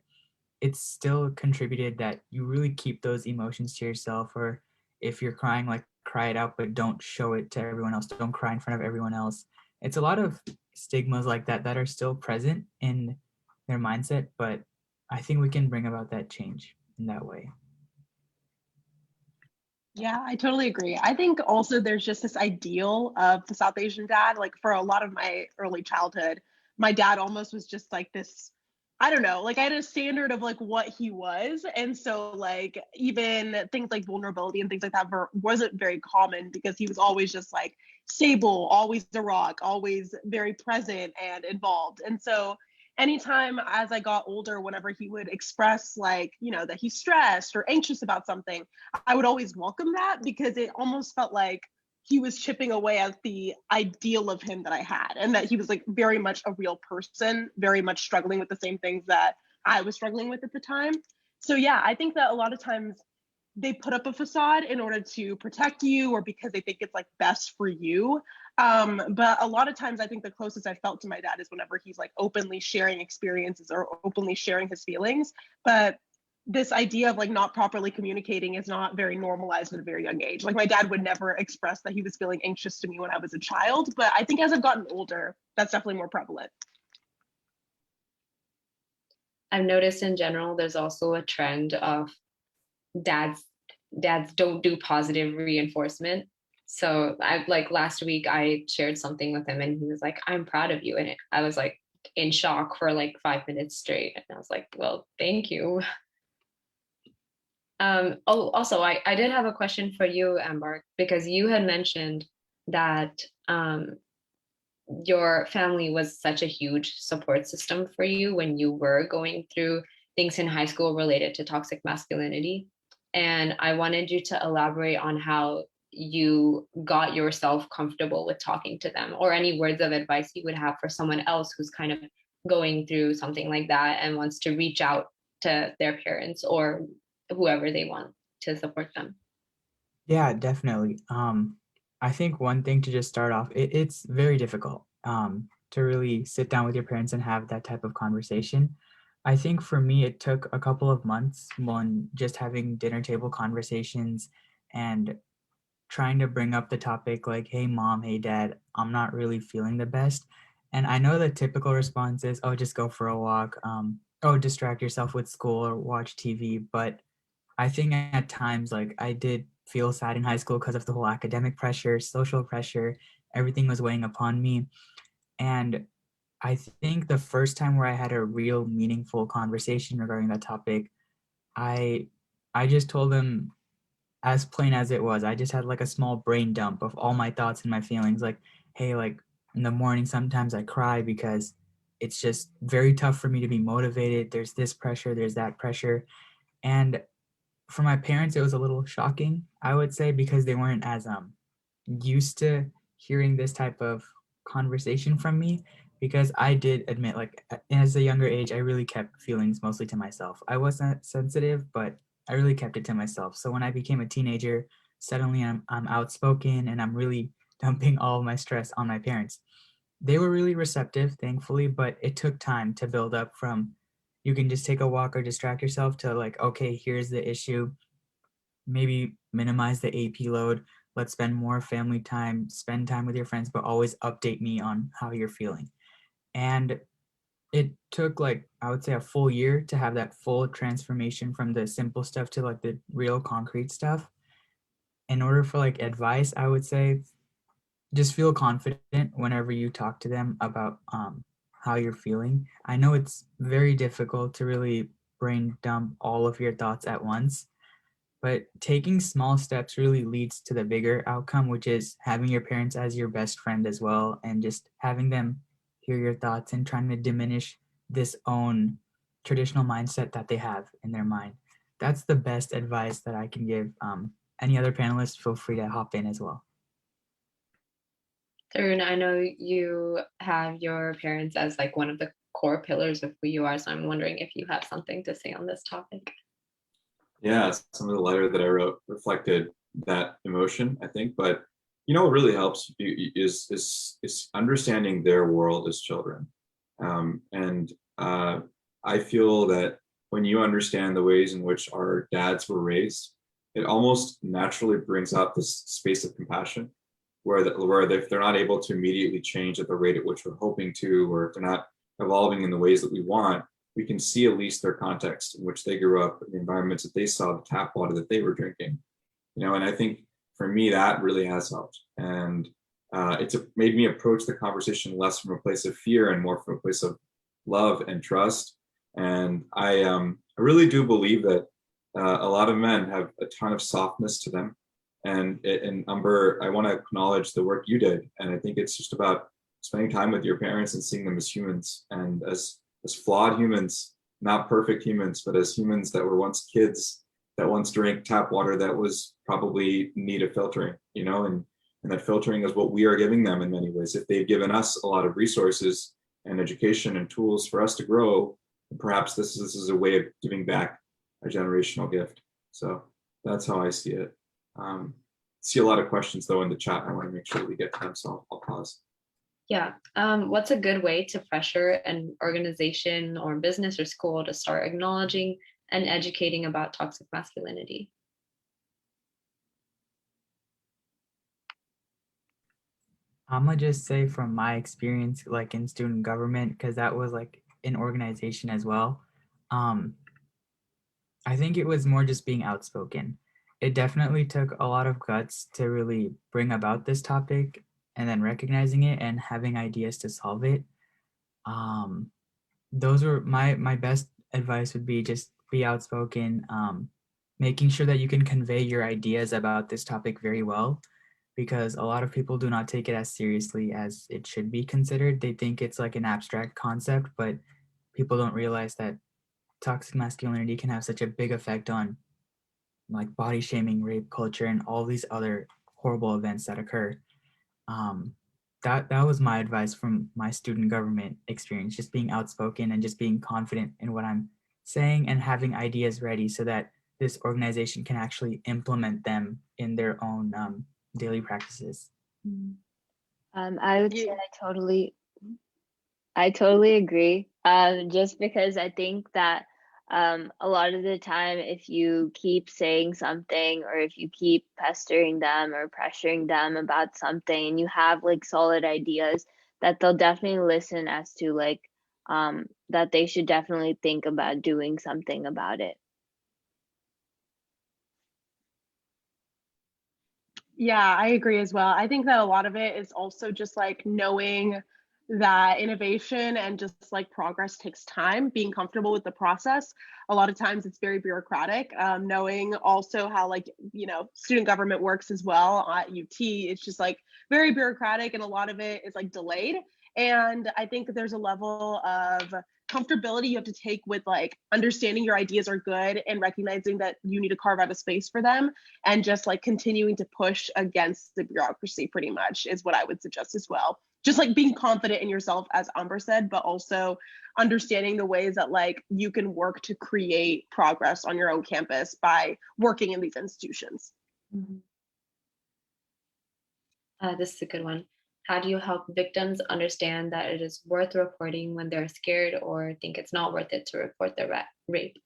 it's still contributed that you really keep those emotions to yourself, or if you're crying, like cry it out, but don't show it to everyone else. Don't cry in front of everyone else. It's a lot of stigmas like that that are still present in their mindset, but I think we can bring about that change in that way. Yeah, I totally agree. I think also there's just this ideal of the South Asian dad. Like for a lot of my early childhood, my dad almost was just like this, I don't know, like I had a standard of like what he was. And so like even things like vulnerability and things like that wasn't very common because he was always just like stable, always a rock, always very present and involved. And so anytime as I got older, whenever he would express like, that he's stressed or anxious about something, I would always welcome that because it almost felt like he was chipping away at the ideal of him that I had, and that he was like very much a real person, very much struggling with the same things that I was struggling with at the time. So yeah, I think that a lot of times they put up a facade in order to protect you or because they think it's like best for you. But a lot of times I think the closest I felt to my dad is whenever he's like openly sharing experiences or openly sharing his feelings. But this idea of like not properly communicating is not very normalized at a very young age. Like my dad would never express that he was feeling anxious to me when I was a child, but I think as I've gotten older, that's definitely more prevalent. I've noticed in general, there's also a trend of dads don't do positive reinforcement. So I like last week I shared something with him and he was like, I'm proud of you. And I was like in shock for like 5 minutes straight. And I was like, well, thank you. Also, I did have a question for you, Amber, because you had mentioned that your family was such a huge support system for you when you were going through things in high school related to toxic masculinity. And I wanted you to elaborate on how you got yourself comfortable with talking to them, or any words of advice you would have for someone else who's kind of going through something like that and wants to reach out to their parents or whoever they want to support them. Yeah, definitely. I think one thing to just start off, it's very difficult to really sit down with your parents and have that type of conversation. I think for me, it took a couple of months when just having dinner table conversations and trying to bring up the topic like, hey, mom, hey, dad, I'm not really feeling the best. And I know the typical response is, oh, just go for a walk. Oh, distract yourself with school or watch TV. But I think at times, like, I did feel sad in high school because of the whole academic pressure, social pressure, everything was weighing upon me. And I think the first time where I had a real meaningful conversation regarding that topic, I I just told them as plain as it was. I just had like a small brain dump of all my thoughts and my feelings. Like, hey, like in the morning, sometimes I cry because it's just very tough for me to be motivated. There's this pressure, there's that pressure. And for my parents, it was a little shocking, I would say, because they weren't as used to hearing this type of conversation from me. Because I did admit, like, as a younger age, I really kept feelings mostly to myself. I wasn't sensitive, but I really kept it to myself. So when I became a teenager, suddenly I'm outspoken and I'm really dumping all of my stress on my parents. They were really receptive, thankfully, but it took time to build up from you can just take a walk or distract yourself to like, okay, here's the issue. Maybe minimize the AP load. Let's spend more family time, spend time with your friends, but always update me on how you're feeling. And it took like, I would say, a full year to have that full transformation from the simple stuff to like the real concrete stuff. In order for like advice, I would say just feel confident whenever you talk to them about how you're feeling. I know it's very difficult to really brain dump all of your thoughts at once, but taking small steps really leads to the bigger outcome, which is having your parents as your best friend as well, and just having them hear your thoughts and trying to diminish this own traditional mindset that they have in their mind. That's the best advice that I can give. Any other panelists, feel free to hop in as well. Tarun, I know you have your parents as like one of the core pillars of who you are, so I'm wondering if you have something to say on this topic. Yeah, some of the letter that I wrote reflected that emotion, I think. But what really helps is understanding their world as children. And I feel that when you understand the ways in which our dads were raised, it almost naturally brings out this space of compassion, where if they're not able to immediately change at the rate at which we're hoping to, or if they're not evolving in the ways that we want, we can see at least their context in which they grew up, the environments that they saw, the tap water that they were drinking. And I think for me that really has helped, and it's made me approach the conversation less from a place of fear and more from a place of love and trust. And I really do believe that a lot of men have a ton of softness to them. And Umber, I want to acknowledge the work you did. And I think it's just about spending time with your parents and seeing them as humans, and as flawed humans, not perfect humans, but as humans that were once kids, that once drank tap water that was probably in need of filtering, and that filtering is what we are giving them in many ways. If they've given us a lot of resources and education and tools for us to grow, perhaps this is a way of giving back a generational gift. So that's how I see it. See a lot of questions though in the chat. I want to make sure we get to them, so I'll pause. Yeah. What's a good way to pressure an organization or business or school to start acknowledging and educating about toxic masculinity? I'm gonna just say from my experience, like in student government, because that was like an organization as well. Um, I think it was more just being outspoken. It definitely took a lot of guts to really bring about this topic and then recognizing it and having ideas to solve it. Um, those were my best advice would be just be outspoken, making sure that you can convey your ideas about this topic very well, because a lot of people do not take it as seriously as it should be considered. They think it's like an abstract concept, but people don't realize that toxic masculinity can have such a big effect on like body shaming, rape culture, and all these other horrible events that occur. Um, that was my advice from my student government experience, just being outspoken and just being confident in what I'm saying and having ideas ready so that this organization can actually implement them in their own daily practices. I would say I totally agree. Just because I think that a lot of the time, if you keep saying something or if you keep pestering them or pressuring them about something and you have like solid ideas, that they'll definitely listen as to like that they should definitely think about doing something about it. Yeah, I agree as well. I think that a lot of it is also just like knowing that innovation and just like progress takes time, being comfortable with the process. A lot of times it's very bureaucratic. Knowing also how, like, student government works as well at UT, it's just like very bureaucratic and a lot of it is like delayed. And I think there's a level of comfortability you have to take with like understanding your ideas are good and recognizing that you need to carve out a space for them and just like continuing to push against the bureaucracy pretty much is what I would suggest as well. Just like being confident in yourself, as Amber said, but also understanding the ways that like you can work to create progress on your own campus by working in these institutions. This is a good one. How do you help victims understand that it is worth reporting when they're scared or think it's not worth it to report their rape?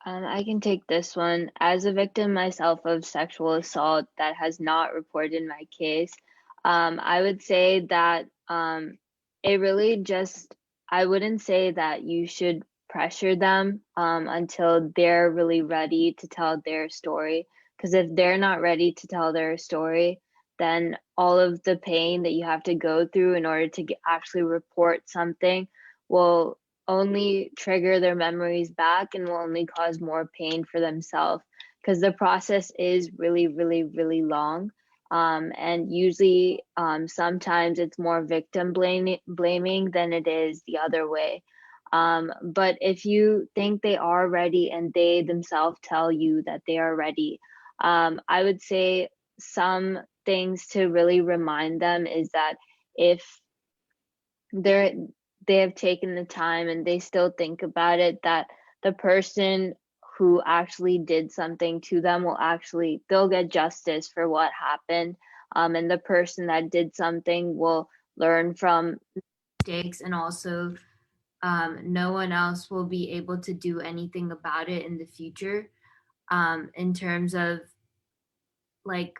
I can take this one. As a victim myself of sexual assault that has not reported my case, I would say that it really just, I wouldn't say that you should pressure them until they're really ready to tell their story. Because if they're not ready to tell their story, then all of the pain that you have to go through in order to actually report something will only trigger their memories back and will only cause more pain for themselves, because the process is really, really, really long. And usually, sometimes it's more victim blaming than it is the other way. But if you think they are ready and they themselves tell you that they are ready, I would say some things to really remind them is that if they're they have taken the time and they still think about it, that the person who actually did something to them they'll get justice for what happened, and the person that did something will learn from mistakes, and also no one else will be able to do anything about it in the future, in terms of like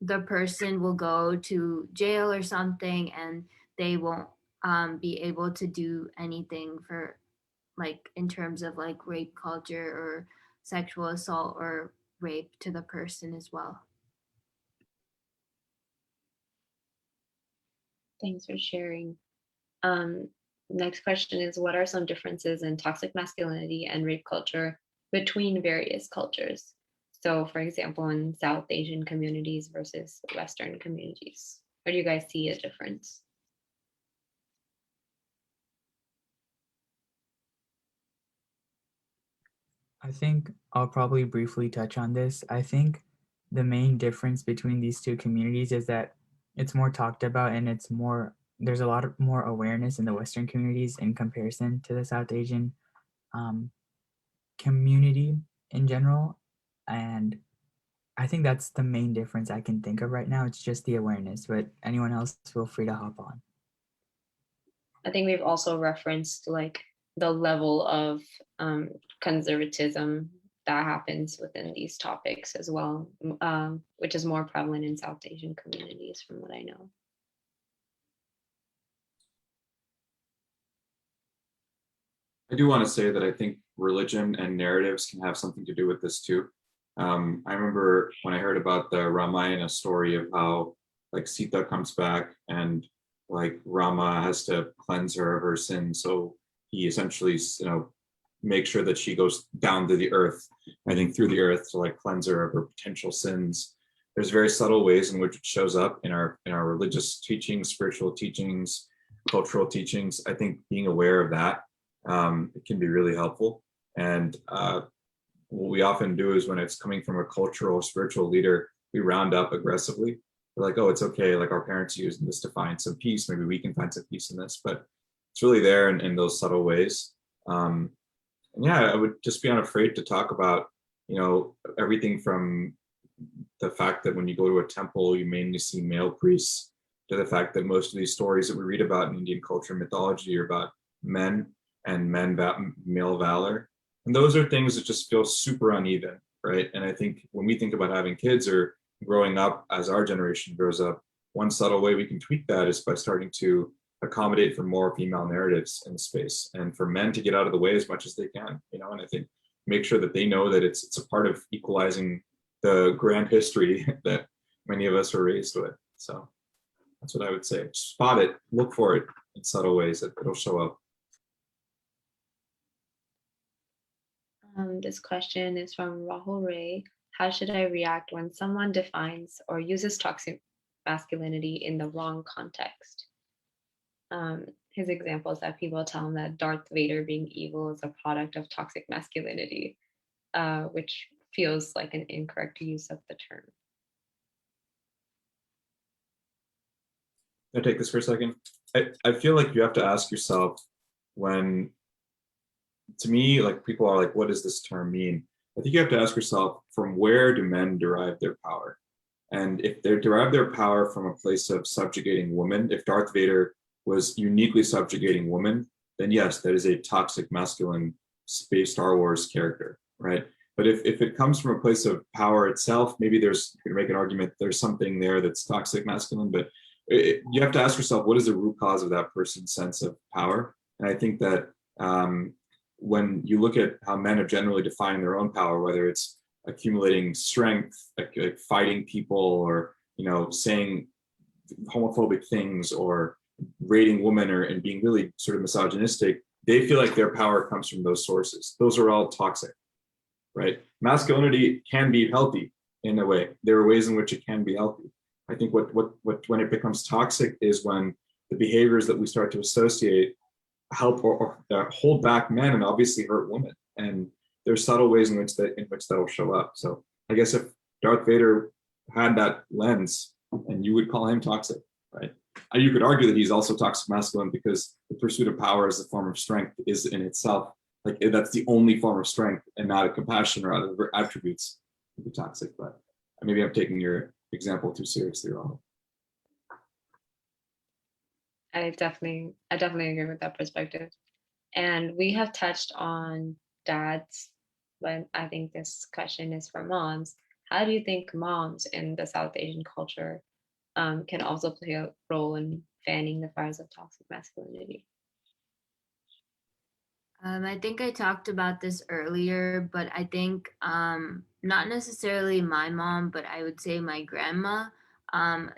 the person will go to jail or something and they won't be able to do anything for like in terms of like rape culture or sexual assault or rape to the person as well. Thanks for sharing. Next question is, what are some differences in toxic masculinity and rape culture between various cultures? So, for example, in South Asian communities versus Western communities, where do you guys see a difference? I think I'll probably briefly touch on this. I think the main difference between these two communities is that it's more talked about and there's a lot of more awareness in the Western communities in comparison to the South Asian um, community in general. And I think that's the main difference I can think of right now. It's just the awareness, but anyone else feel free to hop on. I think we've also referenced like the level of conservatism that happens within these topics as well, which is more prevalent in South Asian communities from what I know. I do want to say that I think religion and narratives can have something to do with this too. I remember when I heard about the Ramayana story of how like Sita comes back and like Rama has to cleanse her of her sins. So he essentially, make sure that she goes down to the earth, I think through the earth to like cleanse her of her potential sins. There's very subtle ways in which it shows up in our religious teachings, spiritual teachings, cultural teachings. I think being aware of that, it can be really helpful. And what we often do is when it's coming from a cultural or spiritual leader, we round up aggressively. We're like, oh, it's okay. Like our parents used this to find some peace. Maybe we can find some peace in this, but it's really there in those subtle ways. And yeah, I would just be unafraid to talk about, everything from the fact that when you go to a temple, you mainly see male priests, to the fact that most of these stories that we read about in Indian culture and mythology are about men and male valor. And those are things that just feel super uneven, right? And I think when we think about having kids or growing up as our generation grows up, one subtle way we can tweak that is by starting to accommodate for more female narratives in space and for men to get out of the way as much as they can, and I think make sure that they know that it's a part of equalizing the grand history that many of us are raised with. So that's what I would say. Spot it, look for it in subtle ways that it'll show up. This question is from Rahul Ray. How should I react when someone defines or uses toxic masculinity in the wrong context? His example is that people tell him that Darth Vader being evil is a product of toxic masculinity, which feels like an incorrect use of the term. Can I take this for a second? I feel like you have to ask yourself when, to me, like people are like, what does this term mean? I think you have to ask yourself, from where do men derive their power? And if they derive their power from a place of subjugating women, if Darth Vader was uniquely subjugating women, then yes, that is a toxic masculine space Star Wars character, right? But if it comes from a place of power itself, maybe you can make an argument there's something there that's toxic masculine, but you have to ask yourself, what is the root cause of that person's sense of power? And I think that when you look at how men have generally defined their own power, whether it's accumulating strength, like fighting people, or saying homophobic things, or rating women, and being really sort of misogynistic, they feel like their power comes from those sources. Those are all toxic, right? Masculinity can be healthy in a way. There are ways in which it can be healthy. I think what when it becomes toxic is when the behaviors that we start to associate help or hold back men and obviously hurt women. And there's subtle ways in which that'll show up. So I guess if Darth Vader had that lens, and you would call him toxic, right? You could argue that he's also toxic masculine because the pursuit of power as a form of strength is in itself, like that's the only form of strength, and not a compassion or other attributes to be toxic. But maybe I'm taking your example too seriously, Rahul. I definitely agree with that perspective. And we have touched on dads, but I think this question is for moms. How do you think moms in the South Asian culture can also play a role in fanning the fires of toxic masculinity? I think I talked about this earlier, but I think not necessarily my mom, but I would say my grandma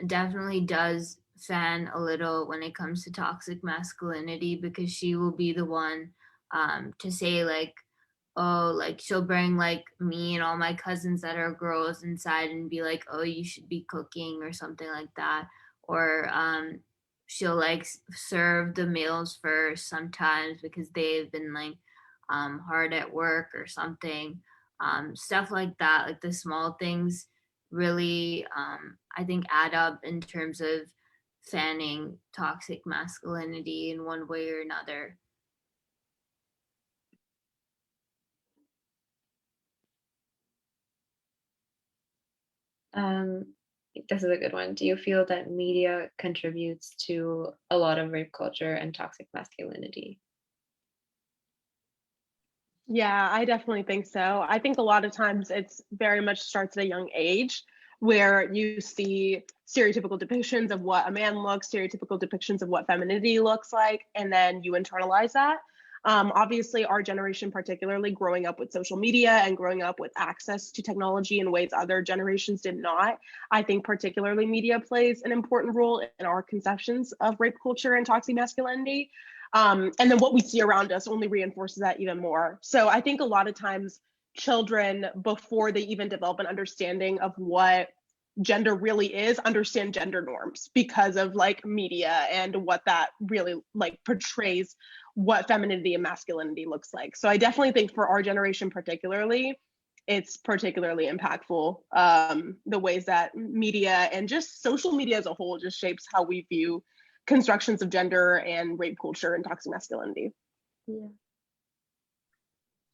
definitely does fan a little when it comes to toxic masculinity, because she will be the one to say like, oh, like she'll bring like me and all my cousins that are girls inside and be like, oh, you should be cooking or something like that. Or she'll like serve the meals first sometimes because they've been like hard at work or something. Stuff like that, like the small things really I think add up in terms of fanning toxic masculinity in one way or another. This is a good one. Do you feel that media contributes to a lot of rape culture and toxic masculinity? Yeah, I definitely think so. I think a lot of times it's very much starts at a young age, where you see stereotypical depictions of what a man looks, stereotypical depictions of what femininity looks like, and then you internalize that. Obviously, our generation, particularly growing up with social media and growing up with access to technology in ways other generations did not, I think particularly media plays an important role in our conceptions of rape culture and toxic masculinity. And then what we see around us only reinforces that even more. So I think a lot of times children, before they even develop an understanding of what gender really is, understand gender norms because of like media and what that really like portrays what femininity and masculinity looks like. So I definitely think for our generation particularly, it's particularly impactful, the ways that media and just social media as a whole just shapes how we view constructions of gender and rape culture and toxic masculinity. Yeah.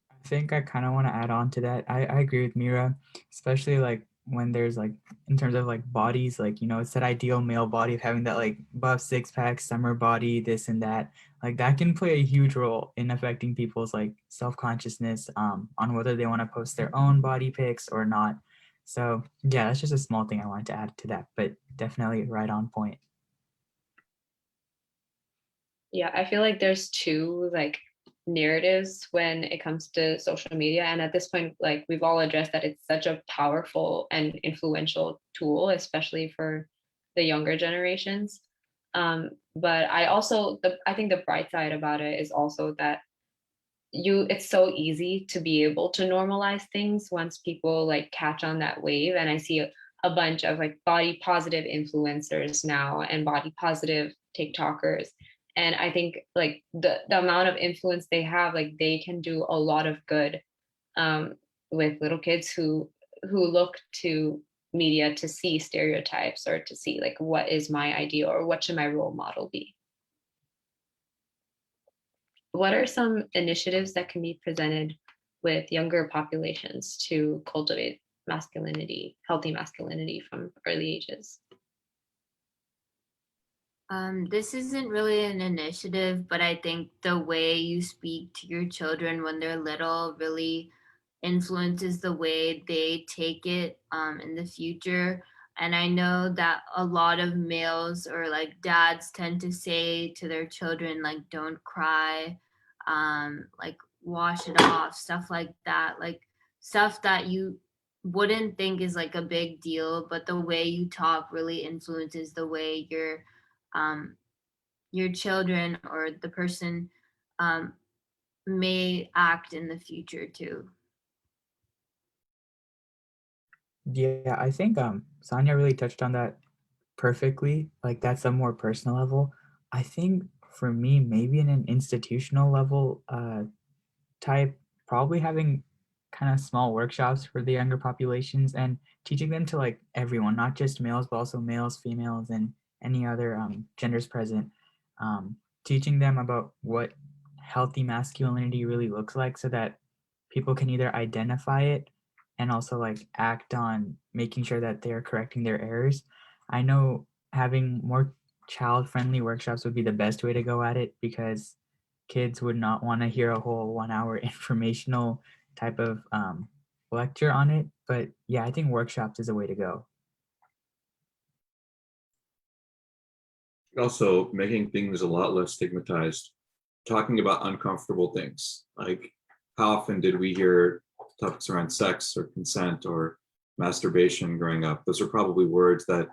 I think I kind of want to add on to that. I agree with Mira, especially like when there's like in terms of like bodies, like it's that ideal male body of having that like buff six pack summer body, this and that. Like that can play a huge role in affecting people's like self-consciousness on whether they want to post their own body pics or not. So yeah, that's just a small thing I wanted to add to that, but definitely right on point. Yeah, I feel like there's two like narratives when it comes to social media. And at this point, like we've all addressed that it's such a powerful and influential tool, especially for the younger generations. But I think the bright side about it is also that it's so easy to be able to normalize things once people like catch on that wave. And I see a bunch of like body positive influencers now and body positive TikTokers. And I think like the amount of influence they have, like they can do a lot of good with little kids who look to media to see stereotypes or to see like what is my ideal or what should my role model be. What are some initiatives that can be presented with younger populations to cultivate masculinity, healthy masculinity from early ages? This isn't really an initiative, but I think the way you speak to your children when they're little really influences the way they take it in the future. And I know that a lot of males or like dads tend to say to their children, like, don't cry, like, wash it off, stuff like that. Like, stuff that you wouldn't think is like a big deal, but the way you talk really influences the way um, your children or the person um, may act in the future too. Yeah, I think Sonia really touched on that perfectly. Like that's a more personal level. I think for me, maybe in an institutional level type, probably having kind of small workshops for the younger populations and teaching them to like everyone, not just males, but also males, females, and any other genders present. Teaching them about what healthy masculinity really looks like so that people can either identify it and also like act on making sure that they're correcting their errors. I know having more child friendly workshops would be the best way to go at it because kids would not want to hear a whole 1 hour informational type of lecture on it. But yeah, I think workshops is a way to go. Also, making things a lot less stigmatized, talking about uncomfortable things. Like, how often did we hear topics around sex or consent or masturbation growing up? Those are probably words that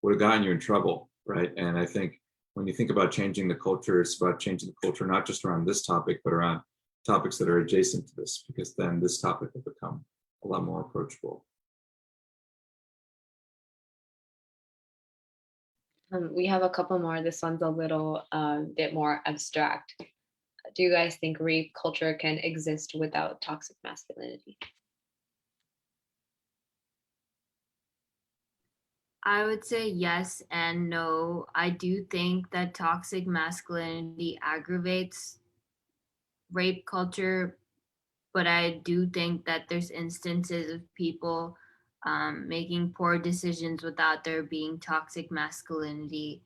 would have gotten you in trouble, right? And I think when you think about changing the culture, it's about changing the culture not just around this topic, but around topics that are adjacent to this, because then this topic will become a lot more approachable. We have a couple more. This one's a little bit more abstract. Do you guys think rape culture can exist without toxic masculinity? I would say yes and no. I do think that toxic masculinity aggravates rape culture, but I do think that there's instances of people making poor decisions without there being toxic masculinity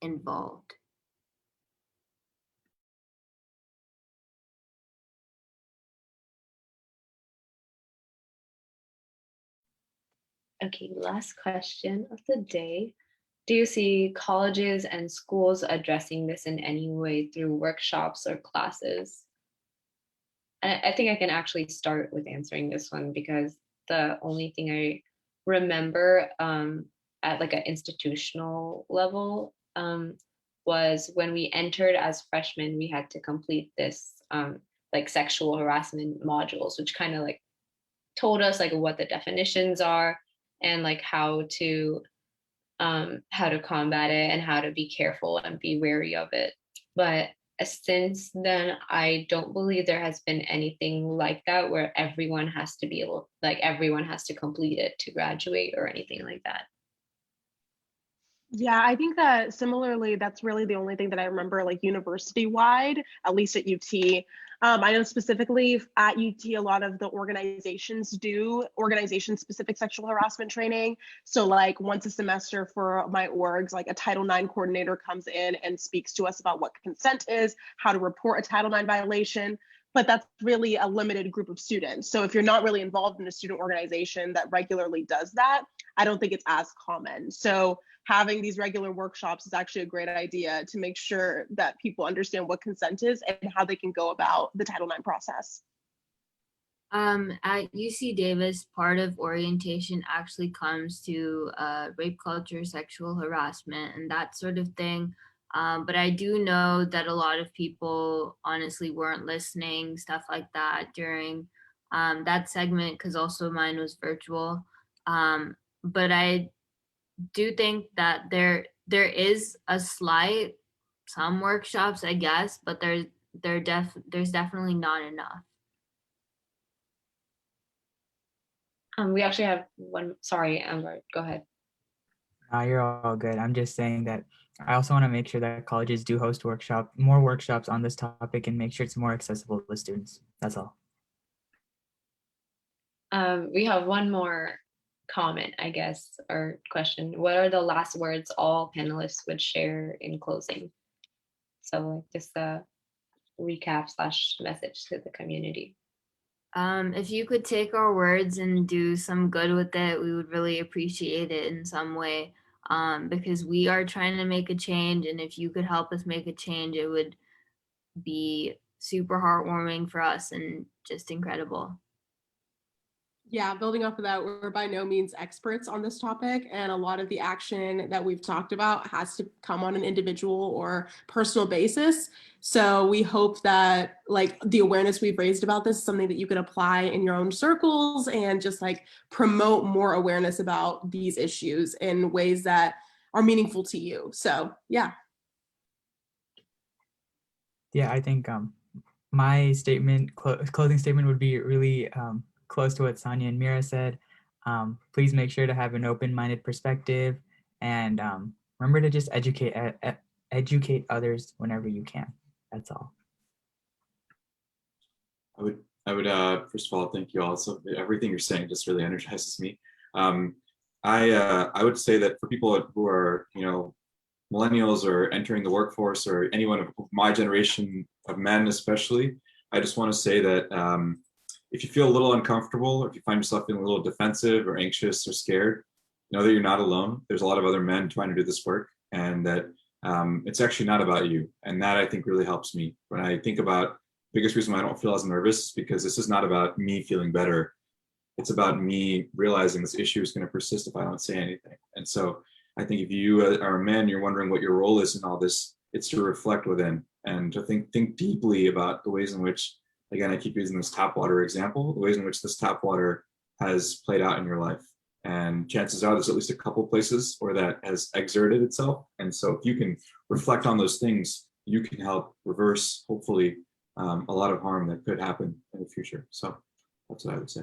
involved. Okay, last question of the day. Do you see colleges and schools addressing this in any way through workshops or classes? I think I can actually start with answering this one because the only thing I remember at like an institutional level was when we entered as freshmen, we had to complete this like sexual harassment modules, which kind of like told us like what the definitions are and like how to combat it and how to be careful and be wary of it. But since then, I don't believe there has been anything like that where everyone has to be able, like everyone has to complete it to graduate or anything like that. Yeah, I think that similarly, that's really the only thing that I remember, like university wide, at least at UT. I know specifically at UT, a lot of the organizations do organization specific sexual harassment training. So, like, once a semester for my orgs, like a Title IX coordinator comes in and speaks to us about what consent is, how to report a Title IX violation. But that's really a limited group of students. So, if you're not really involved in a student organization that regularly does that, I don't think it's as common. So, having these regular workshops is actually a great idea to make sure that people understand what consent is and how they can go about the Title IX process. At UC Davis, part of orientation actually comes to rape culture, sexual harassment, and that sort of thing. But I do know that a lot of people honestly weren't listening, stuff like that during that segment, because also mine was virtual. But I do think that there is a slight some workshops, I guess, but there's definitely not enough. We actually have one. Sorry, Amber, go ahead. You're all good. I'm just saying that I also want to make sure that colleges do host more workshops on this topic and make sure it's more accessible to students. That's all. We have one more comment, I guess, or question. What are the last words all panelists would share in closing? So just a recap / message to the community. If you could take our words and do some good with it, we would really appreciate it in some way, because we are trying to make a change. And if you could help us make a change, it would be super heartwarming for us and just incredible. Yeah, building off of that, we're by no means experts on this topic, and a lot of the action that we've talked about has to come on an individual or personal basis. So we hope that like the awareness we've raised about this is something that you can apply in your own circles and just like promote more awareness about these issues in ways that are meaningful to you. So yeah. Yeah, I think my closing statement would be really close to what Sonia and Mira said. Please make sure to have an open-minded perspective and remember to just educate others whenever you can. That's all. I would first of all thank you all. So everything you're saying just really energizes me. I would say that for people who are millennials or entering the workforce or anyone of my generation of men especially, I just want to say that if you feel a little uncomfortable or if you find yourself feeling a little defensive or anxious or scared, know that you're not alone. There's a lot of other men trying to do this work, and that it's actually not about you. And that I think really helps me. When I think about the biggest reason why I don't feel as nervous is because this is not about me feeling better. It's about me realizing this issue is going to persist if I don't say anything. And so I think if you are a man, you're wondering what your role is in all this, it's to reflect within and to think deeply about the ways in which, again, I keep using this tap water example, the ways in which this tap water has played out in your life. And chances are there's at least a couple places where that has exerted itself. And so if you can reflect on those things, you can help reverse, hopefully, a lot of harm that could happen in the future. So that's what I would say.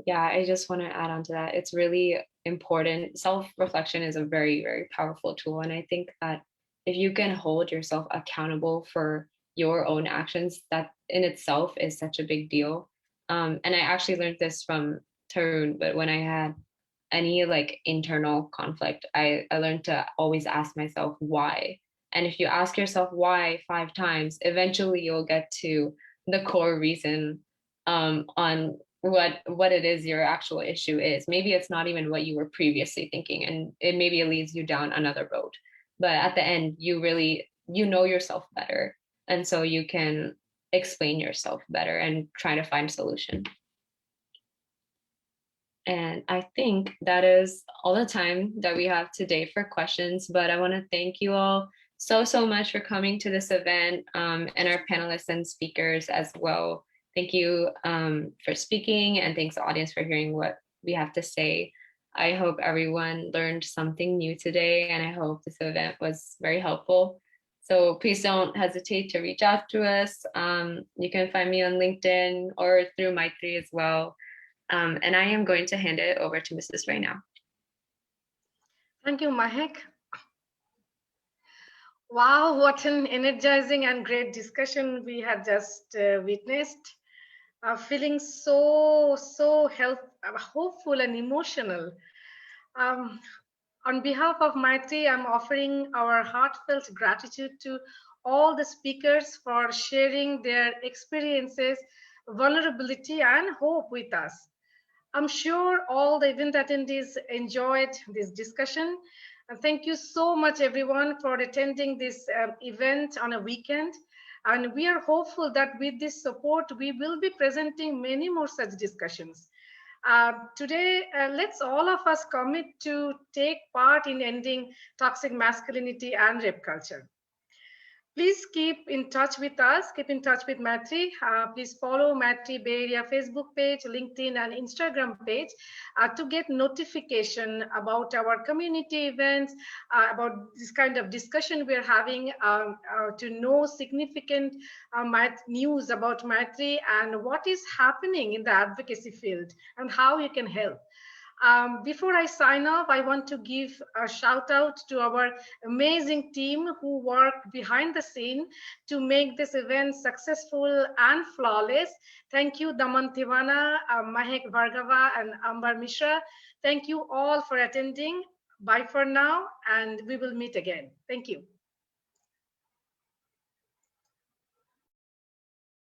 Yeah, I just want to add on to that. It's really important. Self-reflection is a very, very powerful tool. And I think that if you can hold yourself accountable for your own actions, that in itself is such a big deal. And I actually learned this from Tarun, but when I had any like internal conflict, I learned to always ask myself why. And if you ask yourself why 5 times, eventually you'll get to the core reason on what it is your actual issue is. Maybe it's not even what you were previously thinking, and maybe it leads you down another road. But at the end, you know yourself better, and so you can explain yourself better and try to find a solution. And I think that is all the time that we have today for questions, but I want to thank you all so much for coming to this event, and our panelists and speakers as well. Thank you for speaking, and thanks to the audience for hearing what we have to say. I hope everyone learned something new today, and I hope this event was very helpful. So please don't hesitate to reach out to us. You can find me on LinkedIn or through Maitri as well. And I am going to hand it over to Mrs. Ray now. Thank you, Mahek. Wow, what an energizing and great discussion we had just witnessed. Feeling so hopeful and emotional. On behalf of Maitri, I'm offering our heartfelt gratitude to all the speakers for sharing their experiences, vulnerability, and hope with us. I'm sure all the event attendees enjoyed this discussion. And thank you so much, everyone, for attending this event on a weekend. And we are hopeful that with this support, we will be presenting many more such discussions. Today, let's all of us commit to take part in ending toxic masculinity and rape culture. Please keep in touch with us, keep in touch with Maitri. Please follow Maitri Bay Area Facebook page, LinkedIn, and Instagram page to get notification about our community events, about this kind of discussion we're having, to know significant news about Maitri and what is happening in the advocacy field and how you can help. Before I sign off, I want to give a shout out to our amazing team who worked behind the scene to make this event successful and flawless. Thank you, Daman Tivana, Mahek Bhargava, and Ambar Mishra. Thank you all for attending. Bye for now, and we will meet again. Thank you.